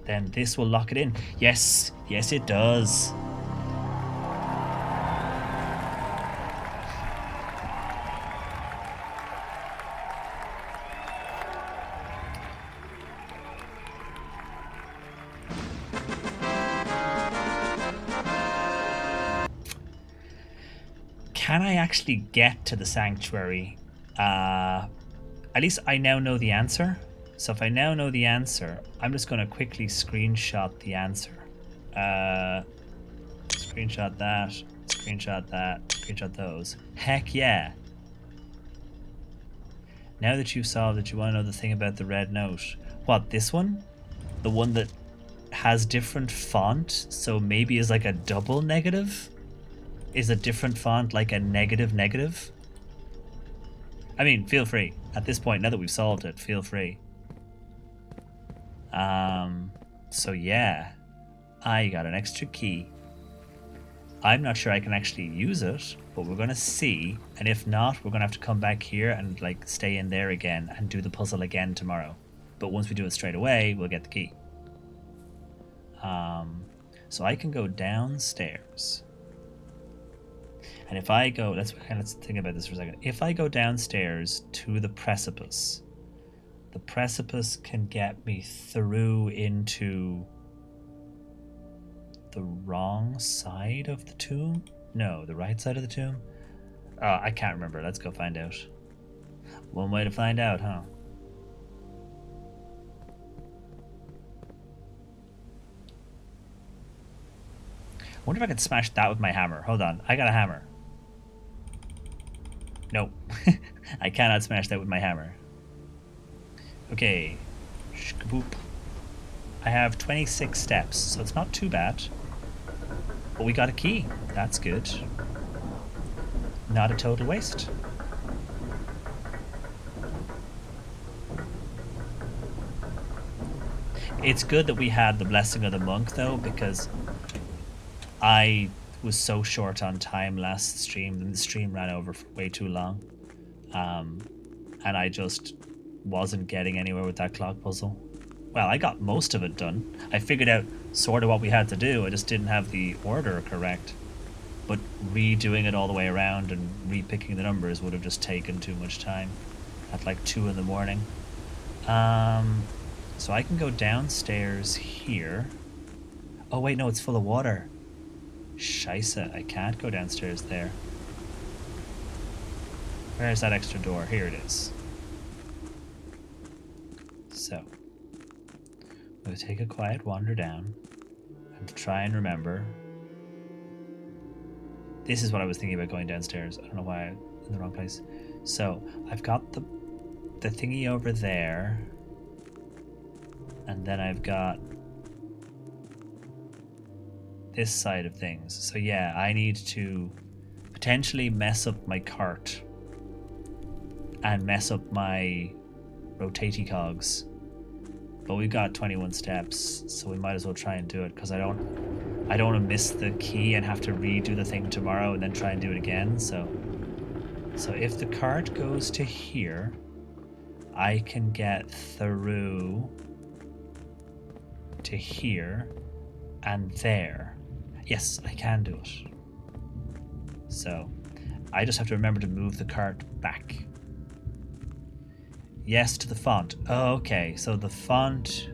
then this will lock it in. Yes, yes it does. Can I actually get to the sanctuary? At least I now know the answer. So if I now know the answer, I'm just going to quickly screenshot the answer. Screenshot that, screenshot those. Heck yeah. Now that you've solved it, you want to know the thing about the red note. What, this one? The one that has different font, so maybe is like a double negative? Is a different font like a negative negative? I mean, feel free. At this point, now that we've solved it, feel free. So yeah, I got an extra key. I'm not sure I can actually use it, but we're gonna see. And if not, we're gonna have to come back here and like stay in there again and do the puzzle again tomorrow. But once we do it straight away, we'll get the key. So I can go downstairs. And if I go, let's think about this for a second. If I go downstairs to the precipice can get me through into the wrong side of the tomb? No, the right side of the tomb? I can't remember. Let's go find out. One way to find out, huh? I wonder if I can smash that with my hammer. Hold on, I got a hammer. No, I cannot smash that with my hammer. Okay, shkaboop. I have 26 steps, so it's not too bad. But we got a key. That's good. Not a total waste. It's good that we had the blessing of the monk, though, because I was so short on time last stream, and the stream ran over for way too long. And I just wasn't getting anywhere with that clock puzzle. Well, I got most of it done. I figured out sort of what we had to do. I just didn't have the order correct. But redoing it all the way around and repicking the numbers would have just taken too much time at like 2 in the morning. So I can go downstairs here. Oh wait, no, it's full of water. Scheisse, I can't go downstairs there. Where's that extra door? Here it is. So, we'll take a quiet wander down and try and remember. This is what I was thinking about going downstairs. I don't know why I'm in the wrong place. So, I've got the thingy over there. And then I've got this side of things. So yeah, I need to potentially mess up my cart and mess up my rotatey cogs. But we've got 21 steps, so we might as well try and do it, because I don't want to miss the key and have to redo the thing tomorrow and then try and do it again. So if the cart goes to here, I can get through to here and there. Yes, I can do it. So I just have to remember to move the cart back. Yes to the font. Oh, okay, so the font...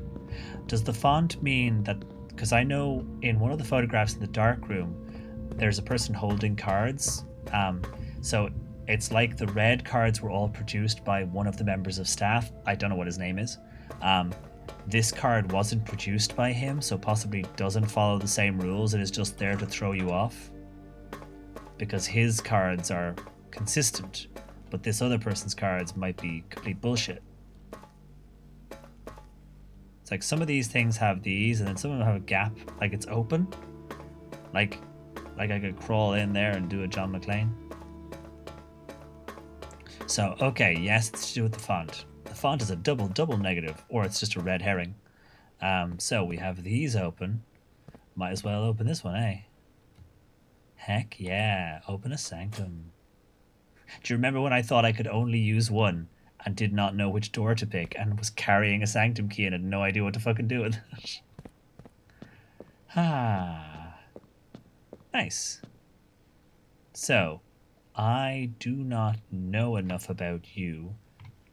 Does the font mean that... Because I know in one of the photographs in the dark room, there's a person holding cards. So It's like the red cards were all produced by one of the members of staff. I don't know what his name is. Um, this card wasn't produced by him, so possibly doesn't follow the same rules. It is just there to throw you off. Because his cards are consistent, but this other person's cards might be complete bullshit. It's like some of these things have these, and then some of them have a gap, like it's open. Like I could crawl in there and do a John McClane. So, okay, yes, it's to do with the font. The font is a double negative, or it's just a red herring. So we have these open. Might as well open this one, eh? Heck yeah, open a sanctum. Do you remember when I thought I could only use one and did not know which door to pick and was carrying a sanctum key and had no idea what to fucking do with it? Ah. Nice. So, I do not know enough about you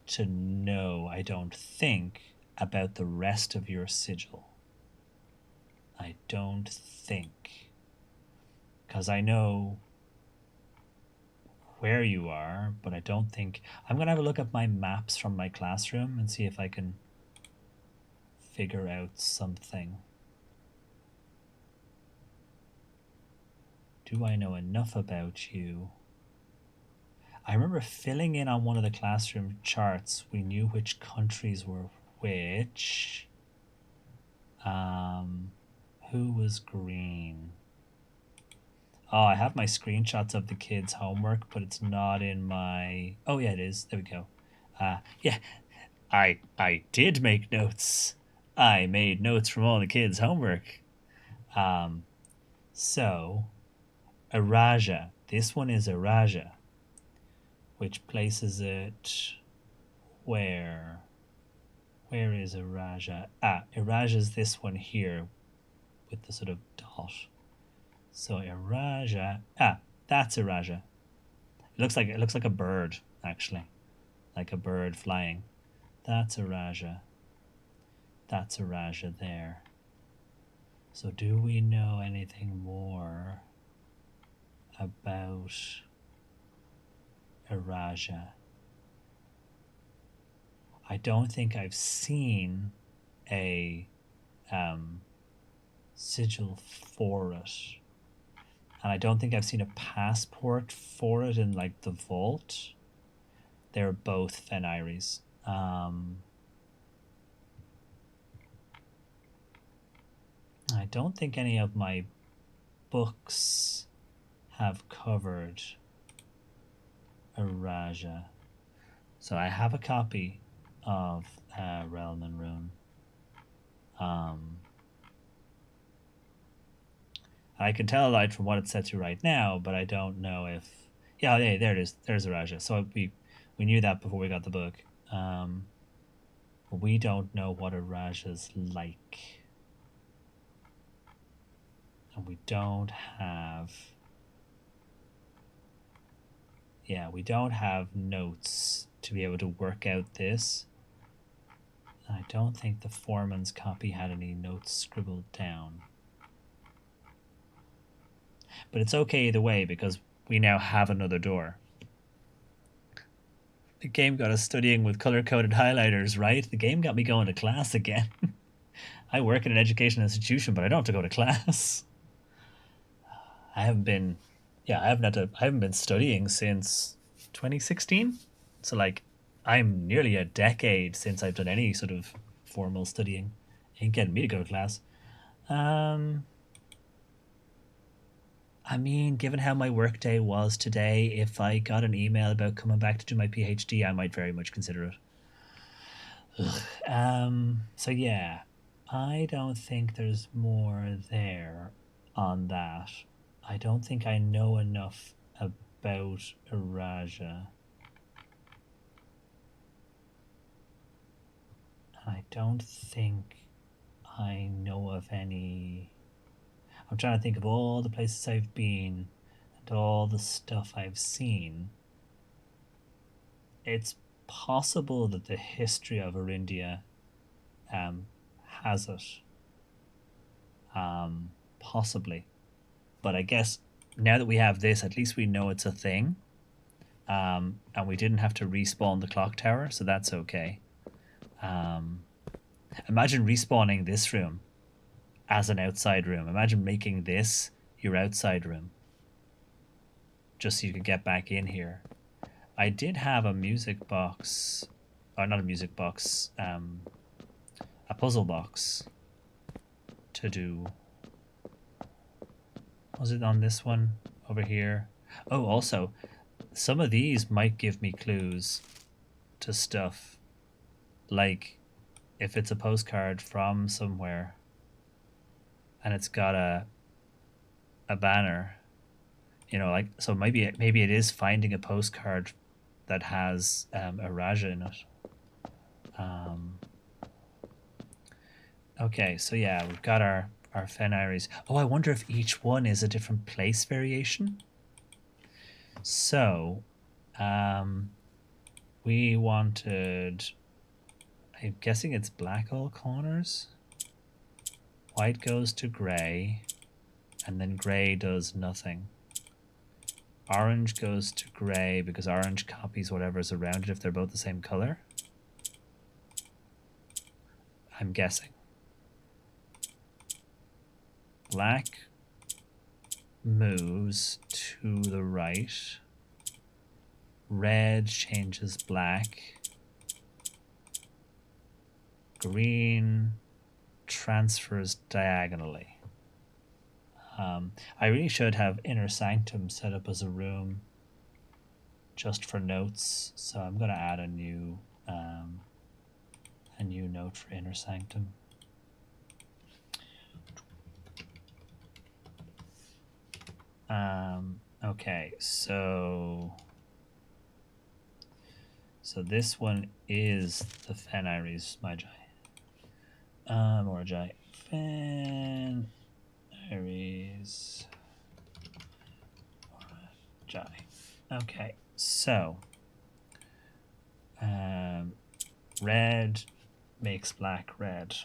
to know, I don't think, about the rest of your sigil. I don't think. Because I know where you are, but I don't think... I'm going to have a look at my maps from my classroom and see if I can figure out something. Do I know enough about you? I remember filling in on one of the classroom charts. We knew which countries were which. Who was green? Oh, I have my screenshots of the kids' homework, but it's not in my... Oh, yeah, it is. There we go. Yeah, I did make notes. I made notes from all the kids' homework. So, Araja. This one is Araja, which places it where? Where is Araja? Araja is this one here with the sort of dot. So Araja. That's Araja. It looks like a bird, actually. Like a bird flying. That's Araja. That's Araja there. So do we know anything more about Araja? I don't think I've seen a sigil for it. And I don't think I've seen a passport for it in like the vault. They're both Fen Iris. I don't think any of my books have covered Araja. So I have a copy of Realm and Rune. I can tell a light from what it's set to right now, but I don't know if... Yeah, there it is. There's Araja. So we knew that before we got the book. But we don't know what Araja's like. And we don't have... Yeah, we don't have notes to be able to work out this. And I don't think the foreman's copy had any notes scribbled down. But it's okay either way because we now have another door. The game got us studying with color-coded highlighters, right? The game got me going to class again. I work in an education institution, but I don't have to go to class. I haven't been studying since 2016. So like I'm nearly a decade since I've done any sort of formal studying. Ain't getting me to go to class. I mean, given how my workday was today, if I got an email about coming back to do my PhD, I might very much consider it. So yeah, I don't think there's more there on that. I don't think I know enough about Araja. I don't think I know of any... I'm trying to think of all the places I've been and all the stuff I've seen. It's possible that the history of Arindia has it. Possibly. But I guess now that we have this, at least we know it's a thing. And we didn't have to respawn the clock tower, so that's okay. Imagine respawning this room as an outside room. Imagine making this your outside room, just so you could get back in here. I did have a music box, or not a music box, a puzzle box to do. Was it on this one over here? Oh, also, some of these might give me clues to stuff, like if it's a postcard from somewhere and it's got a banner, you know, like, so maybe it is finding a postcard that has a Raja in it. Okay, so yeah, we've got our Fen Iris. Oh, I wonder if each one is a different place variation. So, we wanted, I'm guessing it's black all corners. White goes to grey, and then grey does nothing. Orange goes to grey because orange copies whatever's around it if they're both the same color. I'm guessing. Black moves to the right. Red changes black. Green transfers diagonally. I really should have Inner Sanctum set up as a room just for notes, so I'm going to add a new note for Inner Sanctum. Okay, so this one is the Fen Iris Magi. Magi. Fen Iris Magi. Okay, so red makes black red.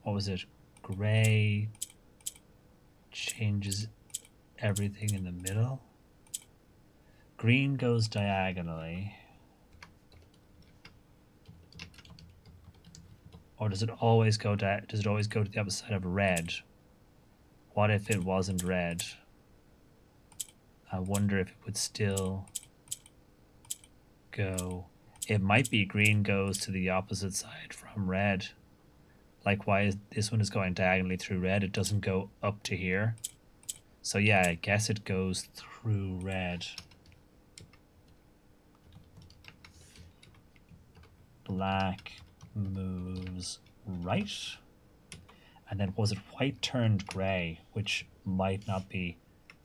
What was it? Gray changes everything in the middle. Green goes diagonally. Or does it always go to the opposite side of red? What if it wasn't red? I wonder if it would still go. It might be green goes to the opposite side from red. Like, why is this one is going diagonally through red? It doesn't go up to here. So yeah, I guess it goes through red. Black moves right. And then was it white turned grey, which might not be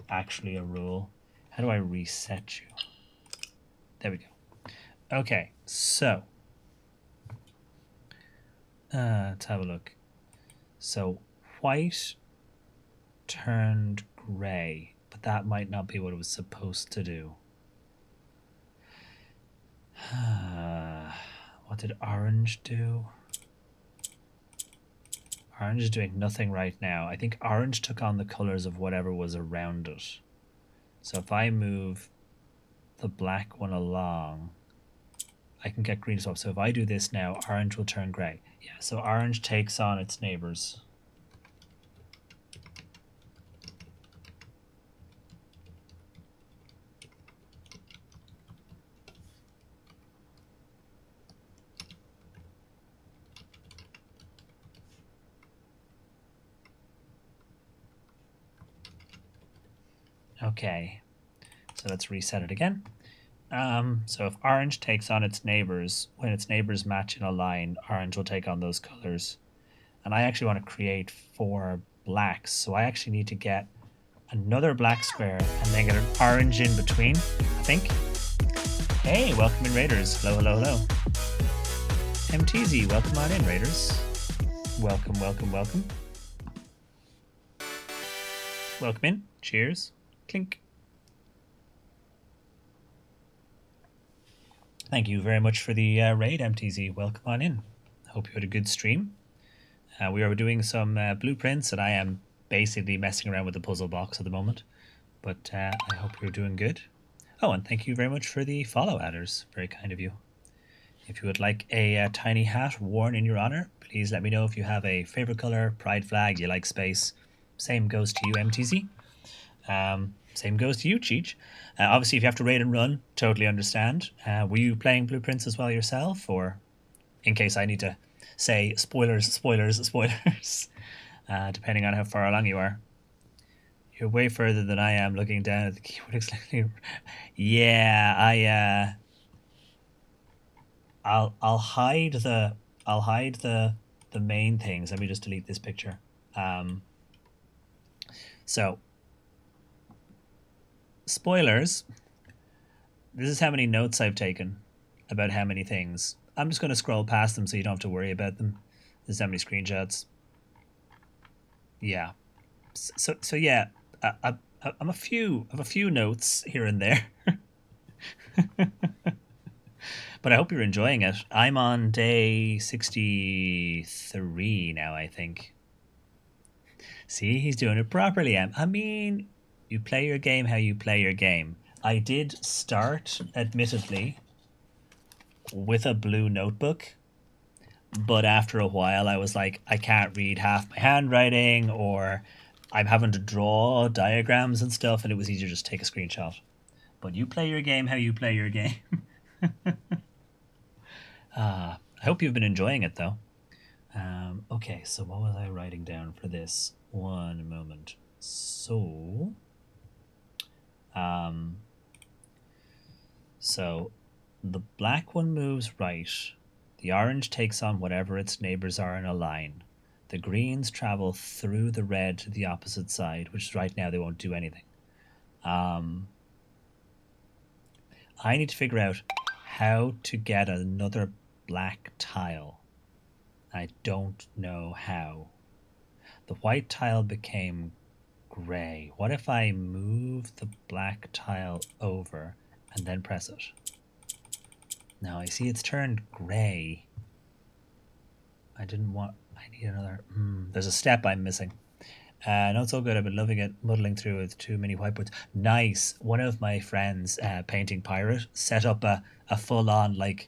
actually a rule. How do I reset you? There we go. Okay, so let's have a look. So white turned grey, but that might not be what it was supposed to do. What did orange do? Orange is doing nothing right now. I think orange took on the colors of whatever was around it. So if I move the black one along, I can get green swap. So if I do this now, orange will turn grey. Yeah, so orange takes on its neighbors. Okay, so let's reset it again. So if orange takes on its neighbors, when its neighbors match in a line, orange will take on those colors. And I actually want to create 4 blacks, so I actually need to get another black square and then get an orange in between, I think. Hey, welcome in, Raiders. Hello, hello, hello. MTZ, welcome on in, Raiders. Welcome, welcome, welcome. Welcome in. Cheers. Clink. Thank you very much for the raid, MTZ. Welcome on in. Hope you had a good stream. We are doing some blueprints, and I am basically messing around with the puzzle box at the moment. But I hope you're doing good. Oh, and thank you very much for the follow, Adders. Very kind of you. If you would like a tiny hat worn in your honor, please let me know if you have a favorite color, pride flag, you like space. Same goes to you, MTZ. Same goes to you, Cheech. Obviously, if you have to raid and run, totally understand. Were you playing Blueprints as well yourself, or in case I need to say spoilers, spoilers, spoilers, depending on how far along you are? You're way further than I am looking down at the keyboard exactly. Yeah, I'll hide the main things. Let me just delete this picture. So spoilers. This is how many notes I've taken about how many things. I'm just going to scroll past them so you don't have to worry about them. There's how many screenshots. Yeah. So yeah, I'm a few notes here and there. But I hope you're enjoying it. I'm on day 63 now, I think. See, he's doing it properly. I mean, you play your game how you play your game. I did start, admittedly, with a blue notebook, but after a while I was like, I can't read half my handwriting, or I'm having to draw diagrams and stuff, and it was easier just take a screenshot. But you play your game how you play your game. I hope you've been enjoying it, though. Okay, so what was I writing down for this? One moment. So, so the black one moves right. The orange takes on whatever its neighbors are in a line. The greens travel through the red to the opposite side, which right now they won't do anything. I need to figure out how to get another black tile. I don't know how. The white tile became gray. What if I move the black tile over and then press it? Now I see it's turned gray. I need another. There's a step I'm missing. No, it's all good. I've been loving it, muddling through with too many whiteboards. Nice. One of my friends, Painting Pirate, set up a full on like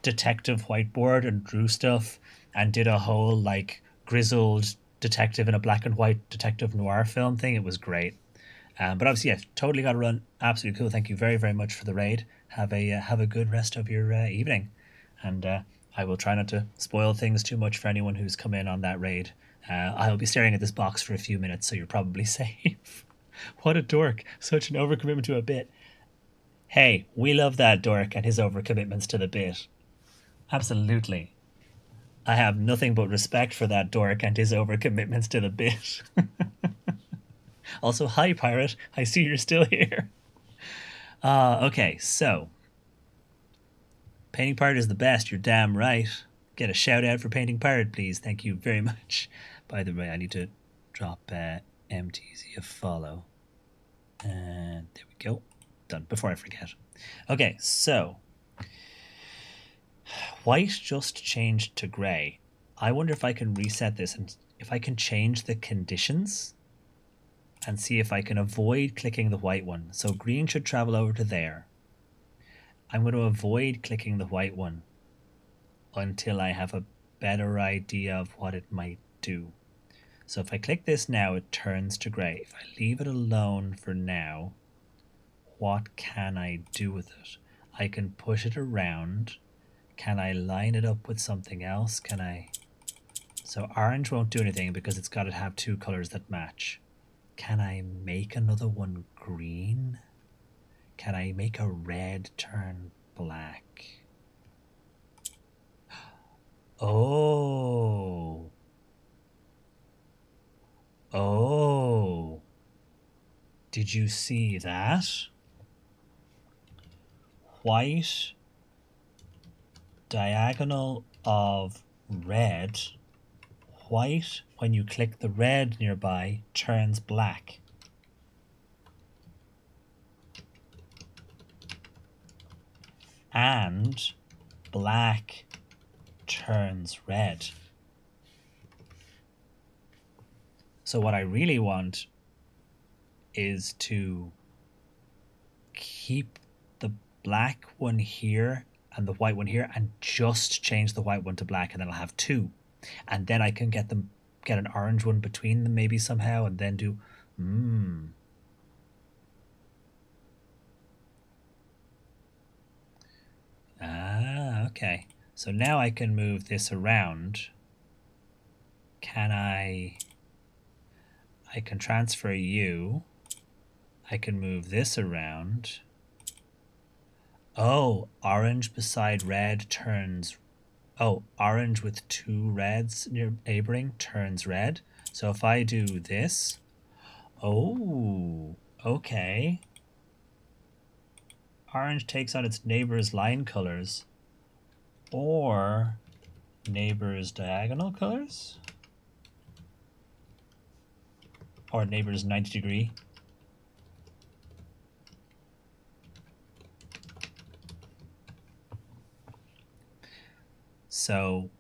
detective whiteboard and drew stuff and did a whole like grizzled detective in a black and white detective noir film thing. It was great. But obviously, yeah, totally got to run. Absolutely cool. Thank you very, very much for the raid. Have a good rest of your evening, and I will try not to spoil things too much for anyone who's come in on that raid. I'll be staring at this box for a few minutes, so you're probably safe. What a dork! Such an overcommitment to a bit. Hey, we love that dork and his overcommitments to the bit. Absolutely. I have nothing but respect for that dork and his overcommitments to the bit. Also, hi, Pirate. I see you're still here. Okay, so Painting Pirate is the best. You're damn right. Get a shout out for Painting Pirate, please. Thank you very much. By the way, I need to drop MTZ a follow. And there we go. Done. Before I forget. Okay, so white just changed to gray. I wonder if I can reset this and if I can change the conditions and see if I can avoid clicking the white one. So green should travel over to there. I'm going to avoid clicking the white one until I have a better idea of what it might do. So if I click this now, it turns to gray. If I leave it alone for now, what can I do with it? I can push it around. Can I line it up with something else? Can I? So orange won't do anything because it's got to have two colors that match. Can I make another one green? Can I make a red turn black? Oh. Oh. Did you see that? White diagonal of red. White, when you click the red nearby, turns black. And black turns red. So what I really want is to keep the black one here and the white one here and just change the white one to black, and then I'll have two. And then I can get an orange one between them maybe somehow, and then do okay. So now I can move this around. Can I can transfer you. I can move this around. Oh, orange beside red turns. Oh, orange with two reds near neighboring turns red. So if I do this. Oh, okay. Orange takes on its neighbor's line colors or neighbor's diagonal colors or neighbor's 90-degree. So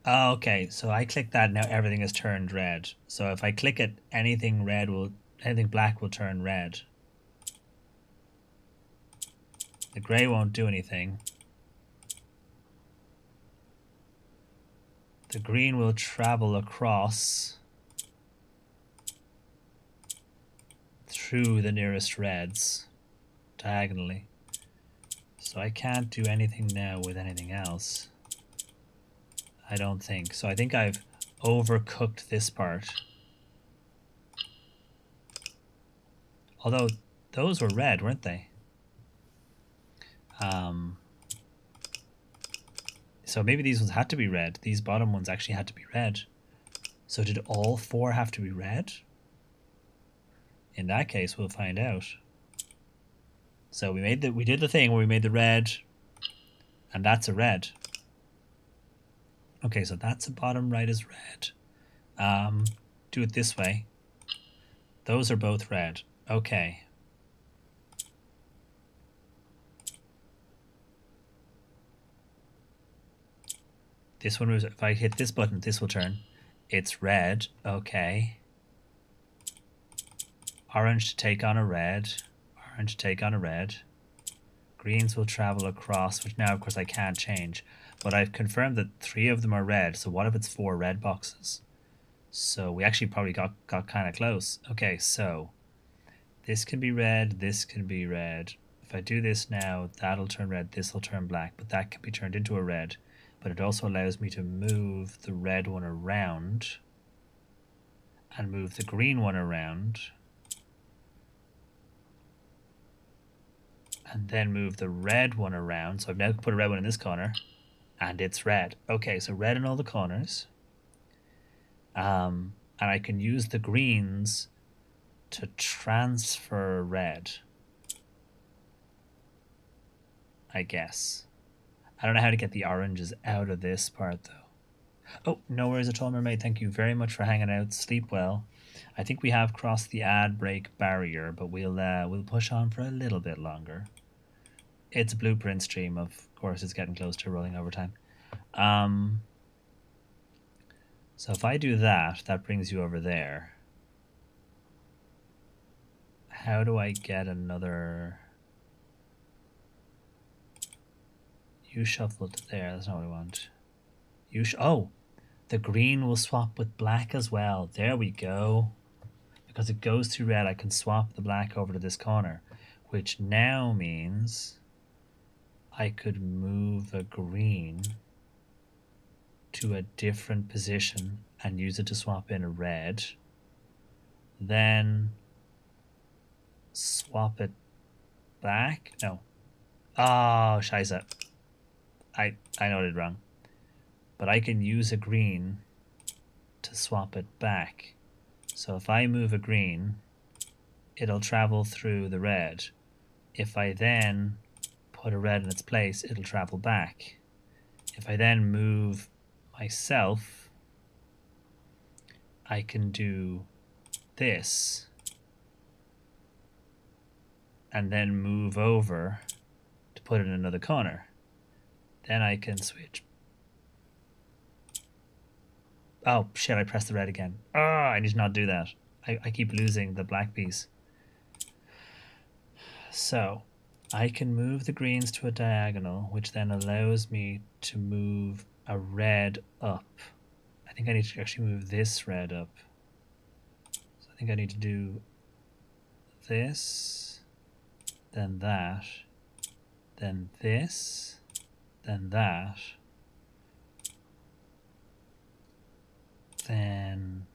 okay, so I click that, now everything is turned red. So if I click it, anything black will turn red. The gray won't do anything. The green will travel across through the nearest reds diagonally. So I can't do anything now with anything else. I don't think. So I think I've overcooked this part. Although those were red, weren't they? So maybe these ones had to be red. These bottom ones actually had to be red. So did all four have to be red? In that case, we'll find out. So we did the thing where we made the red, and that's a red. Okay, so that's the bottom right is red. Do it this way. Those are both red. Okay. This one was, if I hit this button, this will turn. It's red. Okay. Orange to take on a red. Orange to take on a red. Greens will travel across, which now, of course, I can't change. But I've confirmed that 3 of them are red, so what if it's 4 red boxes? So we actually probably got kind of close. Okay, so this can be red, this can be red. If I do this now, that'll turn red, this will turn black, but that can be turned into a red. But it also allows me to move the red one around and move the green one around. And then move the red one around. So I've now put a red one in this corner, and it's red. Okay, so red in all the corners. And I can use the greens to transfer red, I guess. I don't know how to get the oranges out of this part, though. Oh, no worries at all, Mermaid. Thank you very much for hanging out. Sleep well. I think we have crossed the ad break barrier, but we'll push on for a little bit longer. It's a blueprint stream, of course. It's getting close to rolling overtime. So if I do that, that brings you over there. How do I get another? You shuffle to there. That's not what I want. Oh, the green will swap with black as well. There we go. Because it goes to red, I can swap the black over to this corner, which now means I could move a green to a different position and use it to swap in a red. Then swap it back. No. Oh, scheisse. I know I did wrong. But I can use a green to swap it back. So if I move a green, it'll travel through the red. If I then put a red in its place, it'll travel back. If I then move myself, I can do this and then move over to put it in another corner. Then I can switch Oh shit, I pressed the red again. Ah, I need to not do that. I keep losing the black piece. So I can move the greens to a diagonal, which then allows me to move a red up. I think I need to actually move this red up. So I think I need to do this, then that, then this, then that, then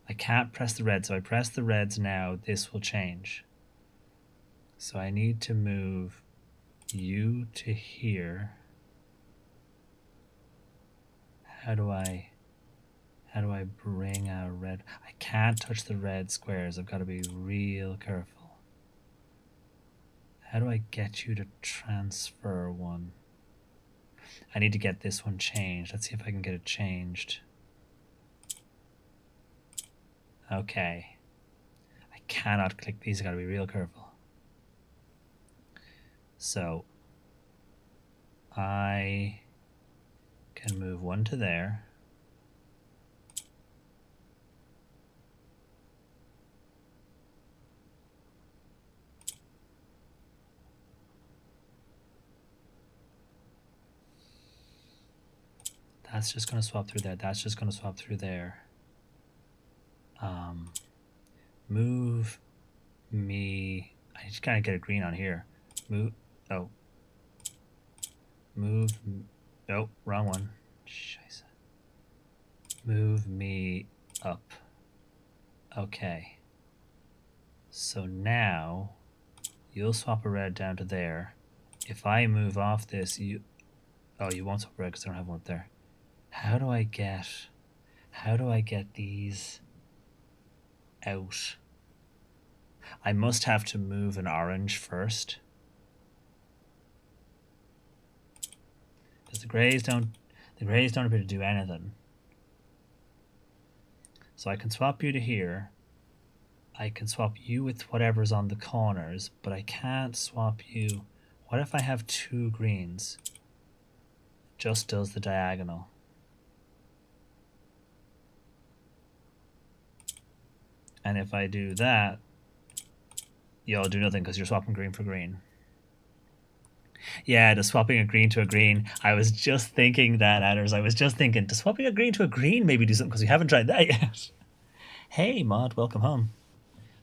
I can't press the red, so I press the reds now, this will change. So I need to move you to here. How do I bring a red? I can't touch the red squares. I've got to be real careful. How do I get you to transfer one? I need to get this one changed. Let's see if I can get it changed. Okay. I cannot click these. I got to be real careful. So I can move one to there. That's just going to swap through there. That's just going to swap through there. Move me. I just gotta get a green on here. Move. Oh. Move. Oh, wrong one. Scheiße. Move me up. Okay. So now you'll swap a red down to there. If I move off this, you. Oh, you won't swap a red because I don't have one up there. How do I get these out? I must have to move an orange first. Because the grays don't appear to do anything. So I can swap you to here. I can swap you with whatever's on the corners, but I can't swap you. What if I have two greens? Just does the diagonal. And if I do that, you'll do nothing because you're swapping green for green. Yeah, the swapping a green to a green. I was just thinking that, Adders. I was just thinking, does swapping a green to a green maybe do something? Because we haven't tried that yet. Hey, Maud, welcome home.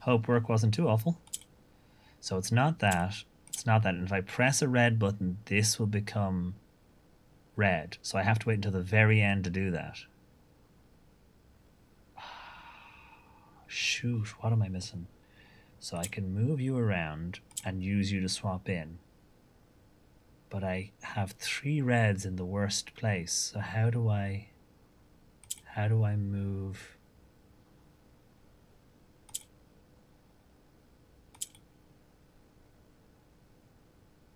Hope work wasn't too awful. So it's not that. It's not that. And if I press a red button, this will become red. So I have to wait until the very end to do that. Shoot, what am I missing? So I can move you around and use you to swap in. But I have three reds in the worst place. So how do I move?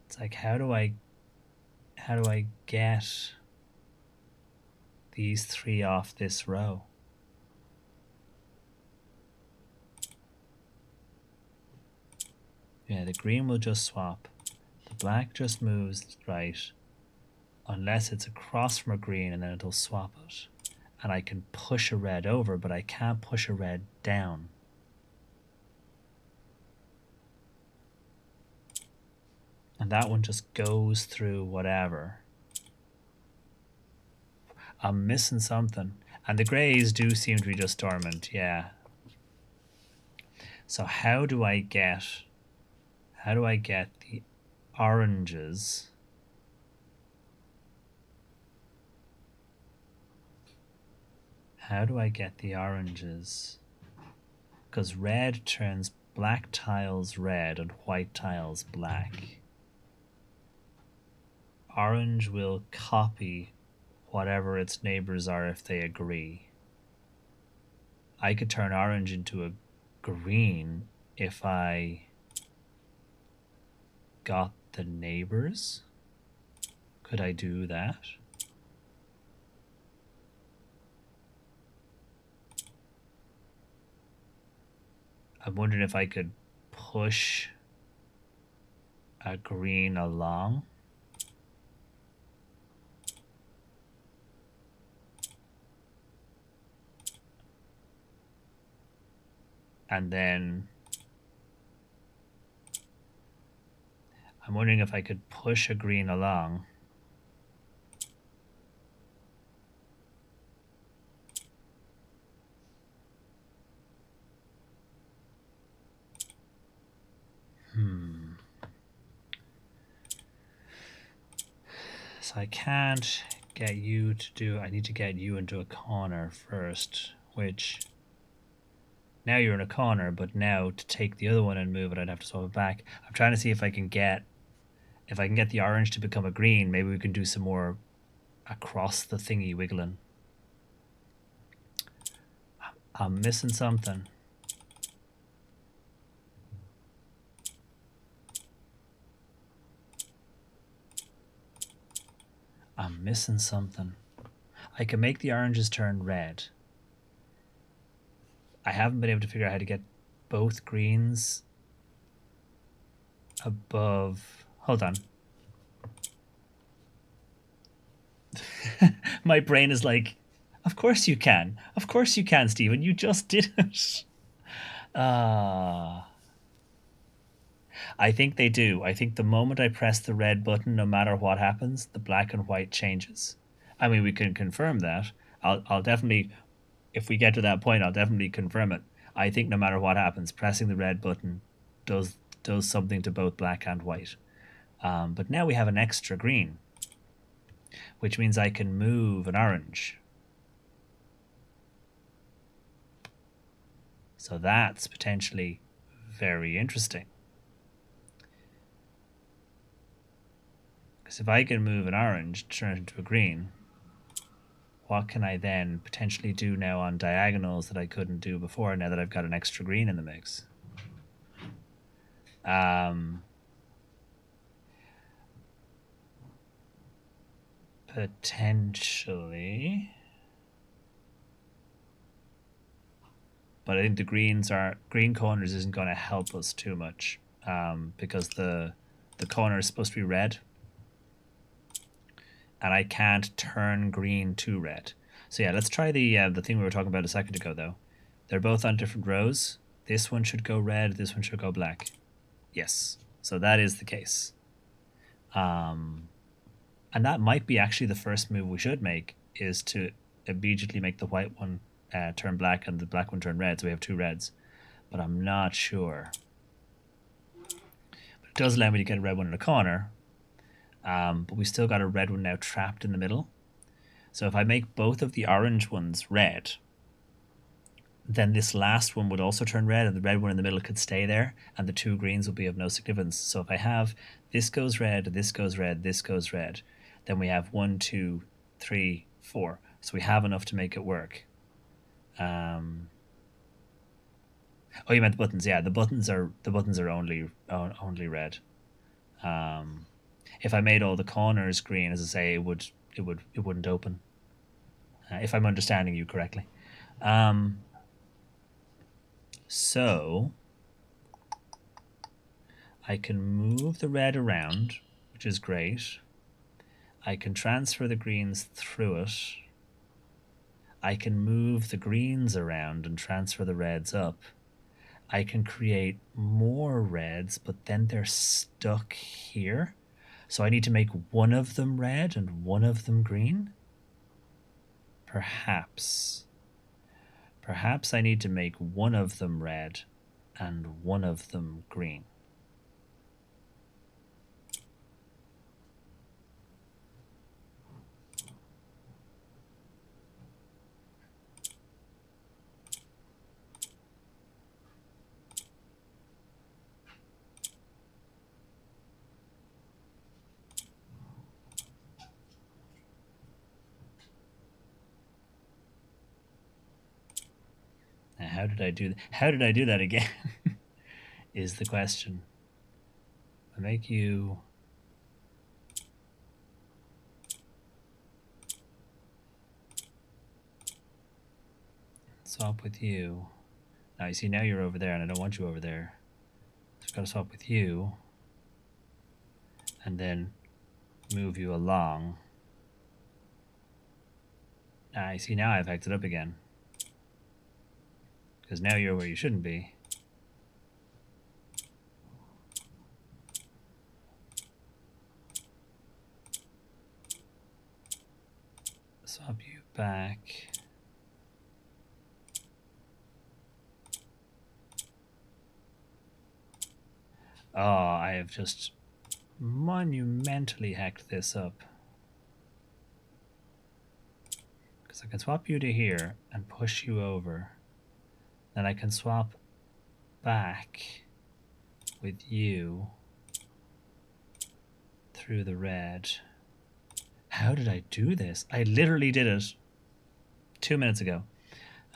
It's like how do I get these three off this row? Yeah, the green will just swap. The black just moves right, unless it's across from a green, and then it'll swap it. And I can push a red over, but I can't push a red down. And that one just goes through whatever. I'm missing something. And the greys do seem to be just dormant, yeah. So how do I get the oranges? How do I get the oranges? Because red turns black tiles red and white tiles black. Orange will copy whatever its neighbors are if they agree. I could turn orange into a green if I got the neighbors. Could I do that? I'm wondering if I could push a green along. And then I'm wondering if I could push a green along. So I can't get you to do... I need to get you into a corner first, which... Now you're in a corner, but now to take the other one and move it, I'd have to swap it back. I'm trying to see if I can get... If I can get the orange to become a green, maybe we can do some more across the thingy wiggling. I'm missing something. I'm missing something. I can make the oranges turn red. I haven't been able to figure out how to get both greens above... Hold on. My brain is like, of course you can. Of course you can, Stephen. You just did it. I think they do. I think the moment I press the red button, no matter what happens, the black and white changes. I mean, we can confirm that. I'll definitely, if we get to that point, I'll definitely confirm it. I think no matter what happens, pressing the red button does something to both black and white. But now we have an extra green, which means I can move an orange. So that's potentially very interesting. Because if I can move an orange, turn it into a green, what can I then potentially do now on diagonals that I couldn't do before, now that I've got an extra green in the mix? Potentially. But I think the green corners isn't going to help us too much, because the corner is supposed to be red, and I can't turn green to red. So yeah, let's try the thing we were talking about a second ago, though. They're both on different rows. This one should go red, this one should go black. Yes, so that is the case. And that might be actually the first move we should make, is to immediately make the white one turn black and the black one turn red, so we have two reds. But I'm not sure. But it does allow me to get a red one in a corner. But we still got a red one now trapped in the middle. So if I make both of the orange ones red, then this last one would also turn red, and the red one in the middle could stay there, and the two greens will be of no significance. So if I have this goes red, this goes red, this goes red, then we have 1, 2, 3, 4. So we have enough to make it work. Oh, you meant the buttons? Yeah, the buttons are only red. If I made all the corners green, as I say, it wouldn't open. If I'm understanding you correctly. So I can move the red around, which is great. I can transfer the greens through it. I can move the greens around and transfer the reds up. I can create more reds, but then they're stuck here. So I need to make one of them red and one of them green? Perhaps. Perhaps I need to make one of them red and one of them green. Now, how did I do that again? Is the question. I make you swap with you. Now you see, now you're over there and I don't want you over there. So I've got to swap with you and then move you along. I see, now I've hacked it up again. Because now you're where you shouldn't be. back. Oh, I have just monumentally hacked this up. Because I can swap you to here and push you over. Then I can swap back with you through the red. How did I do this? I literally did it 2 minutes ago.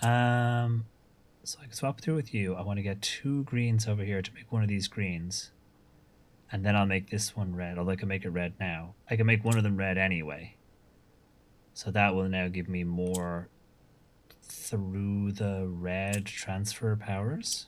So I can swap through with you. I want to get 2 greens over here to make one of these greens. And then I'll make this one red, although I can make it red now. I can make one of them red anyway. So that will now give me more through the red transfer powers.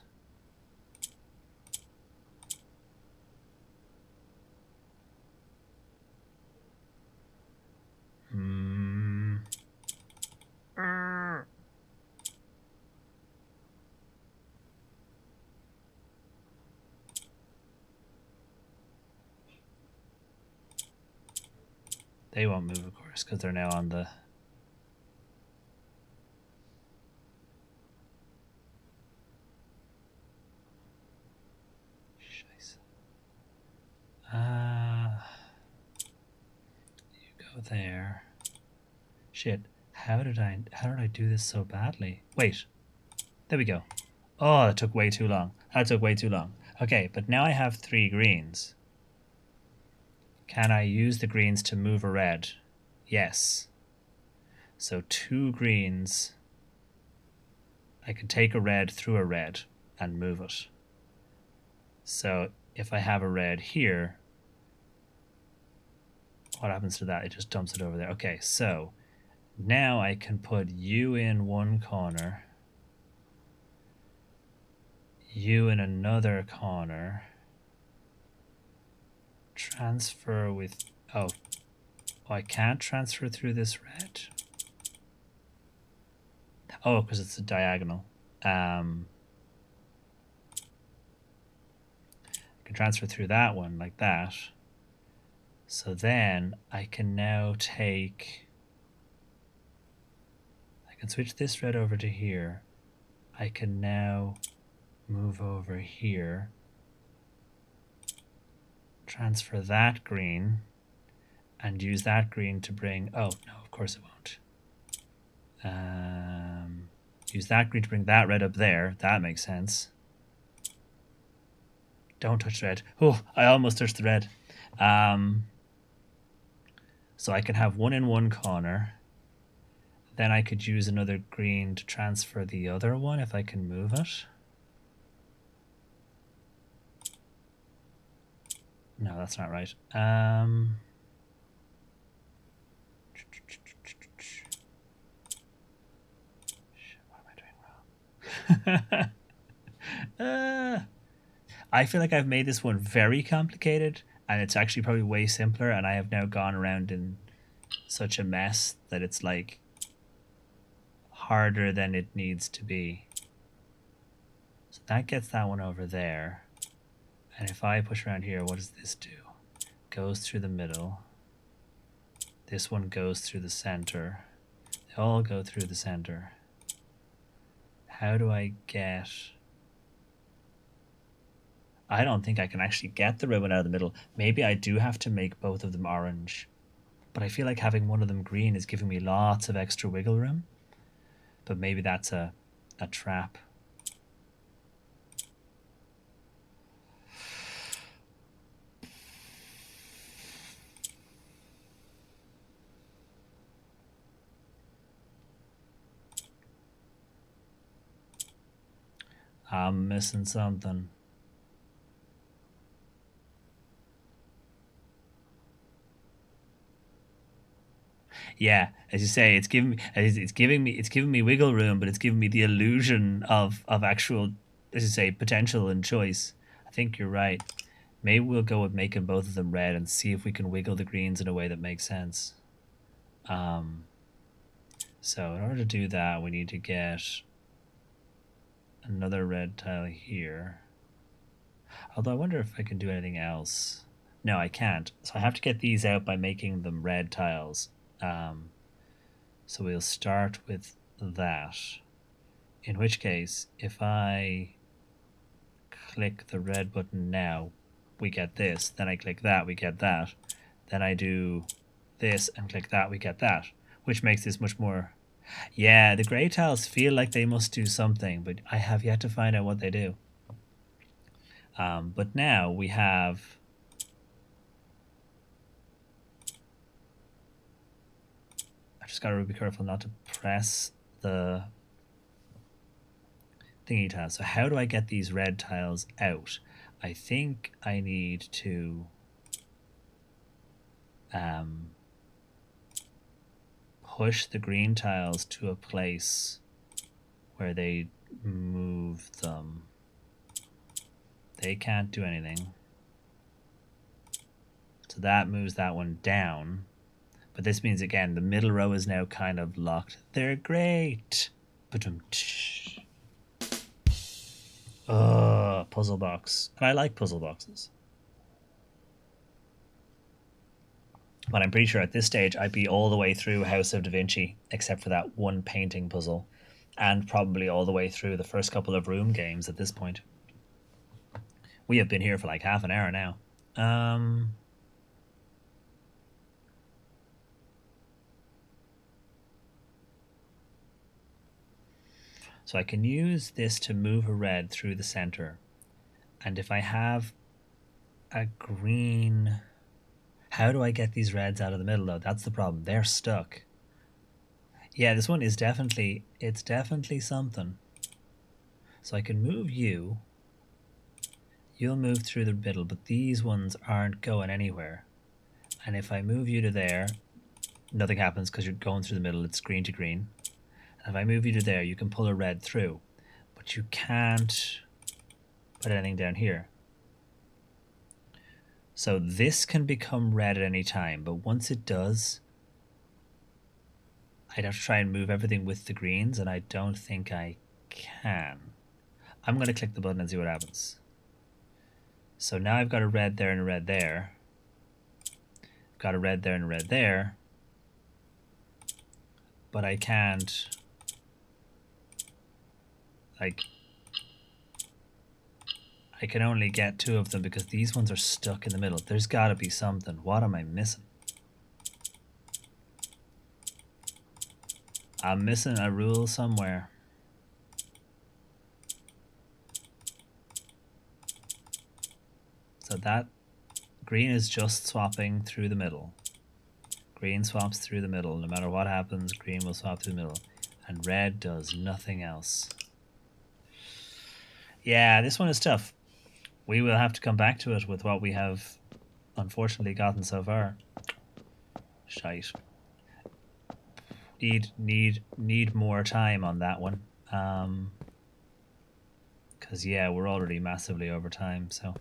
They won't move, of course, because they're now on the... you go there. Shit, how did I do this so badly? Wait, there we go. Oh, that took way too long. That took way too long. Okay, but now I have 3 greens. Can I use the greens to move a red? Yes. So 2 greens. I can take a red through a red and move it. So if I have a red here, what happens to that? It just dumps it over there. Okay, so now I can put you in one corner, you in another corner, transfer with... Oh, I can't transfer through this red? Oh, because it's a diagonal. I can transfer through that one like that. So then I can now take... I can switch this red over to here. I can now move over here. Transfer that green. And use that green to bring... Oh, no, of course it won't. Use that green to bring that red up there. That makes sense. Don't touch the red. Oh, I almost touched the red. So I can have one in one corner. Then I could use another green to transfer the other one if I can move it. No, that's not right. What am I doing wrong? I feel like I've made this one very complicated, and it's actually probably way simpler, and I have now gone around in such a mess that it's like harder than it needs to be. So that gets that one over there. And if I push around here, what does this do? Goes through the middle. This one goes through the center. They all go through the center. How do I get... I don't think I can actually get the red one out of the middle. Maybe I do have to make both of them orange. But I feel like having one of them green is giving me lots of extra wiggle room. But maybe that's a trap. I'm missing something. Yeah, as you say, it's giving me wiggle room, but it's giving me the illusion of actual, as you say, potential and choice. I think you're right. Maybe we'll go with making both of them red and see if we can wiggle the greens in a way that makes sense. So in order to do that, we need to get another red tile here. Although I wonder if I can do anything else. No, I can't. So I have to get these out by making them red tiles. So we'll start with that. In which case, if I click the red button now, we get this. Then I click that, we get that. Then I do this and click that, we get that. Which makes this much more... Yeah, the grey tiles feel like they must do something, but I have yet to find out what they do. But now we have... I just gotta be careful not to press the thingy tile. So how do I get these red tiles out? I think I need to push the green tiles to a place where they move them. They can't do anything. So that moves that one down. But this means, again, the middle row is now kind of locked. They're great. Puzzle box. And I like puzzle boxes. But I'm pretty sure at this stage I'd be all the way through House of Da Vinci, except for that one painting puzzle. And probably all the way through the first couple of room games at this point. We have been here for like half an hour now. So I can use this to move a red through the center. And if I have a green... How do I get these reds out of the middle though? That's the problem. They're stuck. Yeah, this one is definitely... It's definitely something. So I can move you. You'll move through the middle, but these ones aren't going anywhere. And if I move you to there, nothing happens because you're going through the middle. It's green to green. And if I move you to there, you can pull a red through. But you can't put anything down here. So this can become red at any time, but once it does, I'd have to try and move everything with the greens, and I don't think I can. I'm going to click the button and see what happens. So now I've got a red there and a red there. I've got a red there and a red there. But I can't, like, I can only get two of them because these ones are stuck in the middle. There's got to be something. What am I missing? I'm missing a rule somewhere. So that green is just swapping through the middle. Green swaps through the middle. No matter what happens, green will swap through the middle. And red does nothing else. Yeah, this one is tough. We will have to come back to it with what we have unfortunately gotten so far. Shite. Need more time on that one. Because yeah, we're already massively over time, so.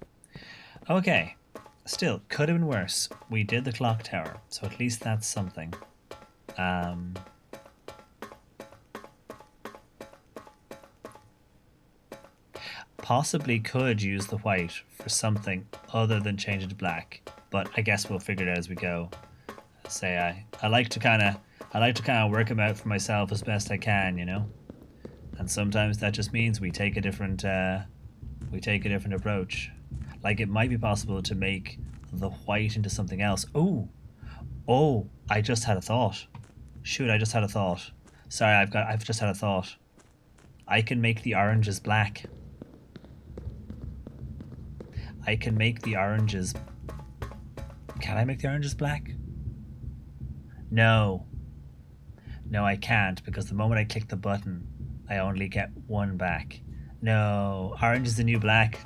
Okay. Still, could have been worse. We did the clock tower, so at least that's something. Possibly could use the white for something other than change it to black, but I guess we'll figure it out as we go. Say I like to kind of work them out for myself as best I can, you know. And sometimes that just means we take a different approach. Like it might be possible to make the white into something else. Oh! I just had a thought. Shoot! I just had a thought. Sorry, I've just had a thought. I can make the oranges black. I can make the oranges... Can I make the oranges black? No. No, I can't, because the moment I click the button, I only get one back. No, orange is the new black.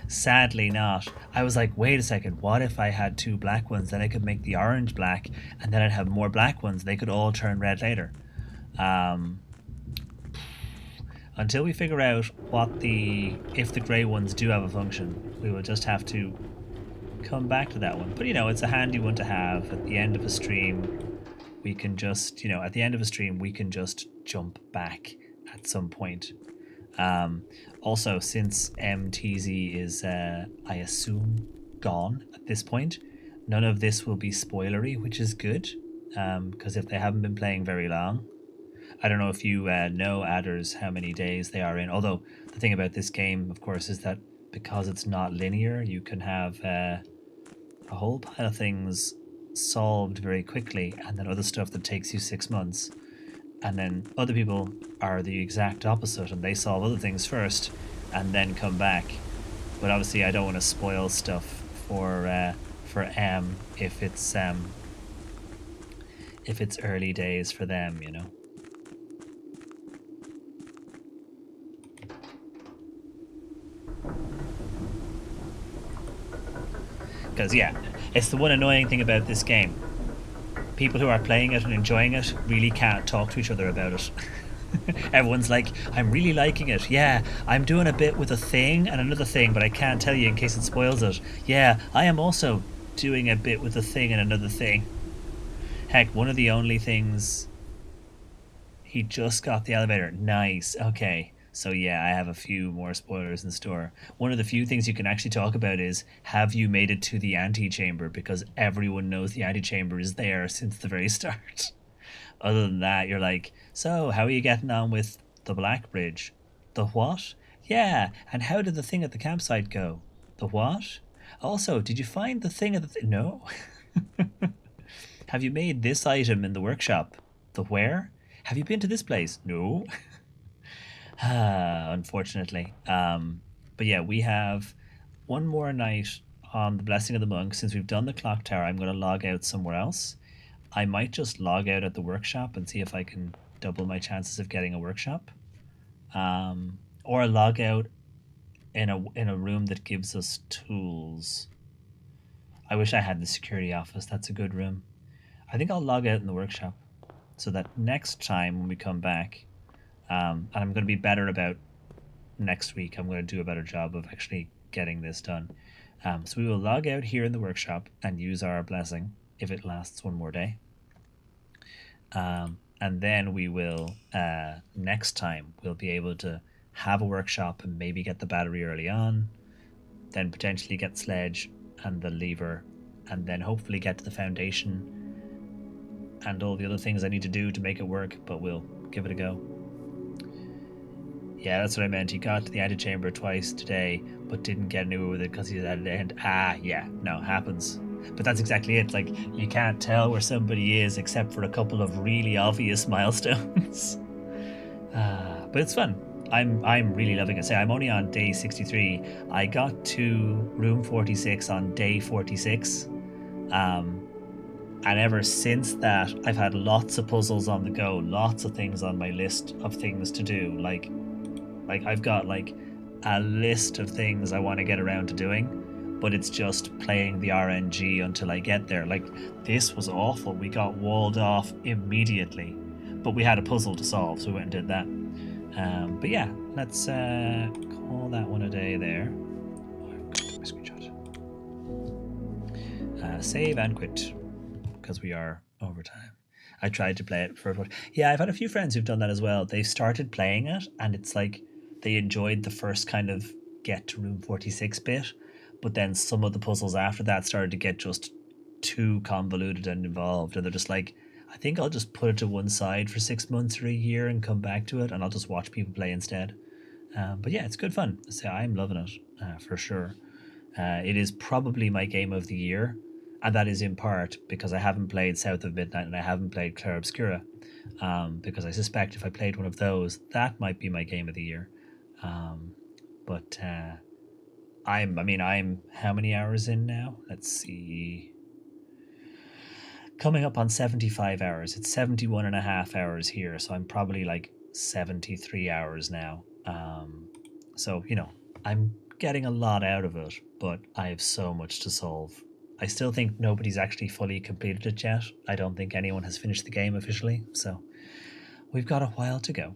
Sadly not. I was like, wait a second, what if I had two black ones? Then I could make the orange black, and then I'd have more black ones. They could all turn red later. Until we figure out if the grey ones do have a function, we will just have to come back to that one. But, you know, it's a handy one to have at the end of a stream. We can just, at the end of a stream, we can just jump back at some point. Also, since MTZ is, I assume, gone at this point, none of this will be spoilery, which is good. because if they haven't been playing very long, I don't know if you know, adders, how many days they are in. Although the thing about this game, of course, is that because it's not linear, you can have a whole pile of things solved very quickly, and then other stuff that takes you 6 months. And then other people are the exact opposite, and they solve other things first and then come back. But obviously, I don't want to spoil stuff for M if it's early days for them, you know. Because yeah, it's the one annoying thing about this game. People who are playing it and enjoying it really can't talk to each other about it. Everyone's like, I'm really liking it. Yeah, I'm doing a bit with a thing and another thing, but I can't tell you in case it spoils it. Yeah, I am also doing a bit with a thing and another thing. Heck, one of the only things. He just got the elevator. Nice. Okay. So yeah, I have a few more spoilers in store. One of the few things you can actually talk about is, have you made it to the antechamber? Because everyone knows the antechamber is there since the very start. Other than that, you're like, so how are you getting on with the Black Bridge? The what? Yeah, and how did the thing at the campsite go? The what? Also, did you find the thing at the no? Have you made this item in the workshop? The where? Have you been to this place? No. Unfortunately. But yeah, we have one more night on the Blessing of the Monk. Since we've done the clock tower, I'm going to log out somewhere else. I might just log out at the workshop and see if I can double my chances of getting a workshop. Or log out in a room that gives us tools. I wish I had the security office. That's a good room. I think I'll log out in the workshop so that next time when we come back, and I'm going to be better about next week. I'm going to do a better job of actually getting this done. So we will log out here in the workshop and use our blessing if it lasts one more day. And then we will, next time, we'll be able to have a workshop and maybe get the battery early on, then potentially get Sledge and the lever, and then hopefully get to the foundation and all the other things I need to do to make it work, but we'll give it a go. Yeah, that's what I meant. He got to the antechamber twice today, but didn't get anywhere with it because he was at the end. Yeah, no, happens. But that's exactly it. Like, you can't tell where somebody is except for a couple of really obvious milestones. But it's fun. I'm really loving it. Say, I'm only on day 63. I got to room 46 on day 46. And ever since that, I've had lots of puzzles on the go, lots of things on my list of things to do. Like I've got like a list of things I want to get around to doing, but it's just playing the RNG until I get there. Like, this was awful. We got walled off immediately, but we had a puzzle to solve, so we went and did that. But yeah, let's call that one a day there. Oh, I've got to my screenshot. Save and quit because we are overtime. I tried to play it for. Yeah, I've had a few friends who've done that as well. They've started playing it, and it's like they enjoyed the first kind of get to room 46 bit, but then some of the puzzles after that started to get just too convoluted and involved, and they're just like, I think I'll just put it to one side for 6 months or a year and come back to it, and I'll just watch people play instead. But yeah, it's good fun. So I'm loving it for sure. It is probably my game of the year, and that is in part because I haven't played South of Midnight and I haven't played Clair Obscura, because I suspect if I played one of those, that might be my game of the year. But I'm how many hours in now? Let's see. Coming up on 75 hours. It's 71 and a half hours here, so I'm probably like 73 hours now. So, I'm getting a lot out of it, but I have so much to solve. I still think nobody's actually fully completed it yet. I don't think anyone has finished the game officially, so we've got a while to go.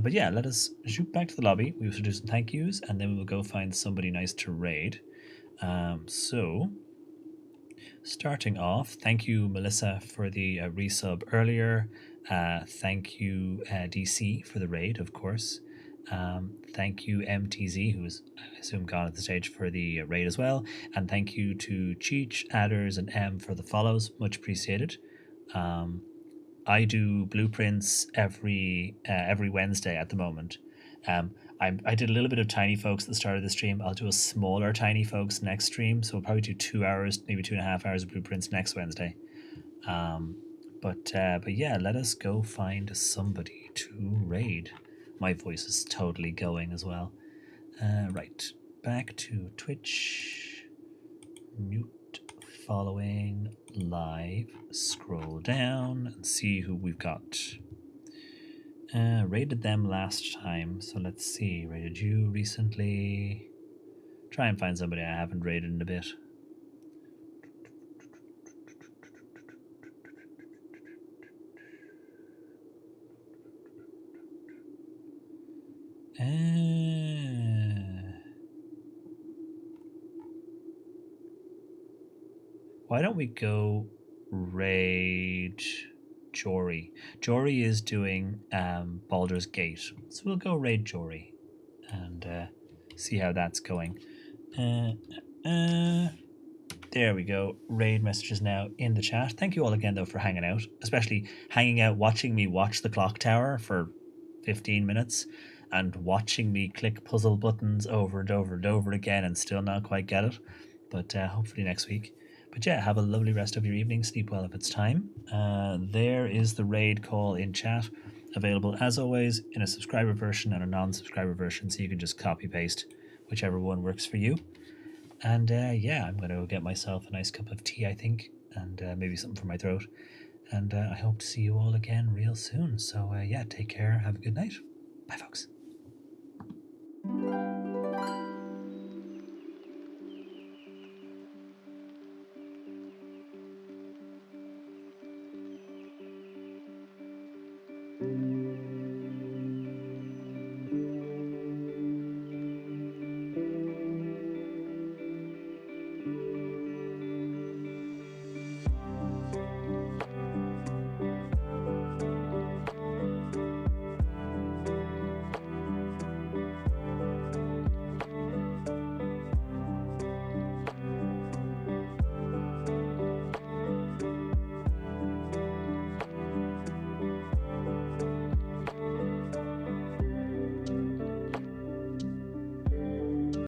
But yeah, let us shoot back to the lobby. We will do some thank yous, and then we will go find somebody nice to raid. So, starting off, thank you, Melissa, for the resub earlier. Thank you, DC, for the raid, of course. Thank you, MTZ, who's, I assume, gone at the stage for the raid as well. And thank you to Cheech, Adders, and M for the follows. Much appreciated. I do blueprints every Wednesday at the moment. I did a little bit of Tiny Folks at the start of the stream. I'll do a smaller Tiny Folks next stream, so we'll probably do 2 hours, maybe 2.5 hours of blueprints next Wednesday. Um, but yeah, let us go find somebody to raid. My voice is totally going as well. Right, back to Twitch. Mute following live. Scroll down and see who we've got. Raided them last time, so let's see. Raided you recently. Try and find somebody I haven't raided in a bit. Why don't we go raid Jory? Jory is doing Baldur's Gate, so we'll go raid Jory and see how that's going. There we go. Raid messages now in the chat. Thank you all again, though, for hanging out, especially hanging out, watching me watch the clock tower for 15 minutes and watching me click puzzle buttons over and over and over again and still not quite get it. But hopefully next week. But yeah, have a lovely rest of your evening. Sleep well if it's time. There is the raid call in chat, available as always in a subscriber version and a non-subscriber version, so you can just copy paste whichever one works for you. And yeah, I'm going to go get myself a nice cup of tea, I think, and maybe something for my throat. And I hope to see you all again real soon. So yeah, take care. Have a good night. Bye, folks.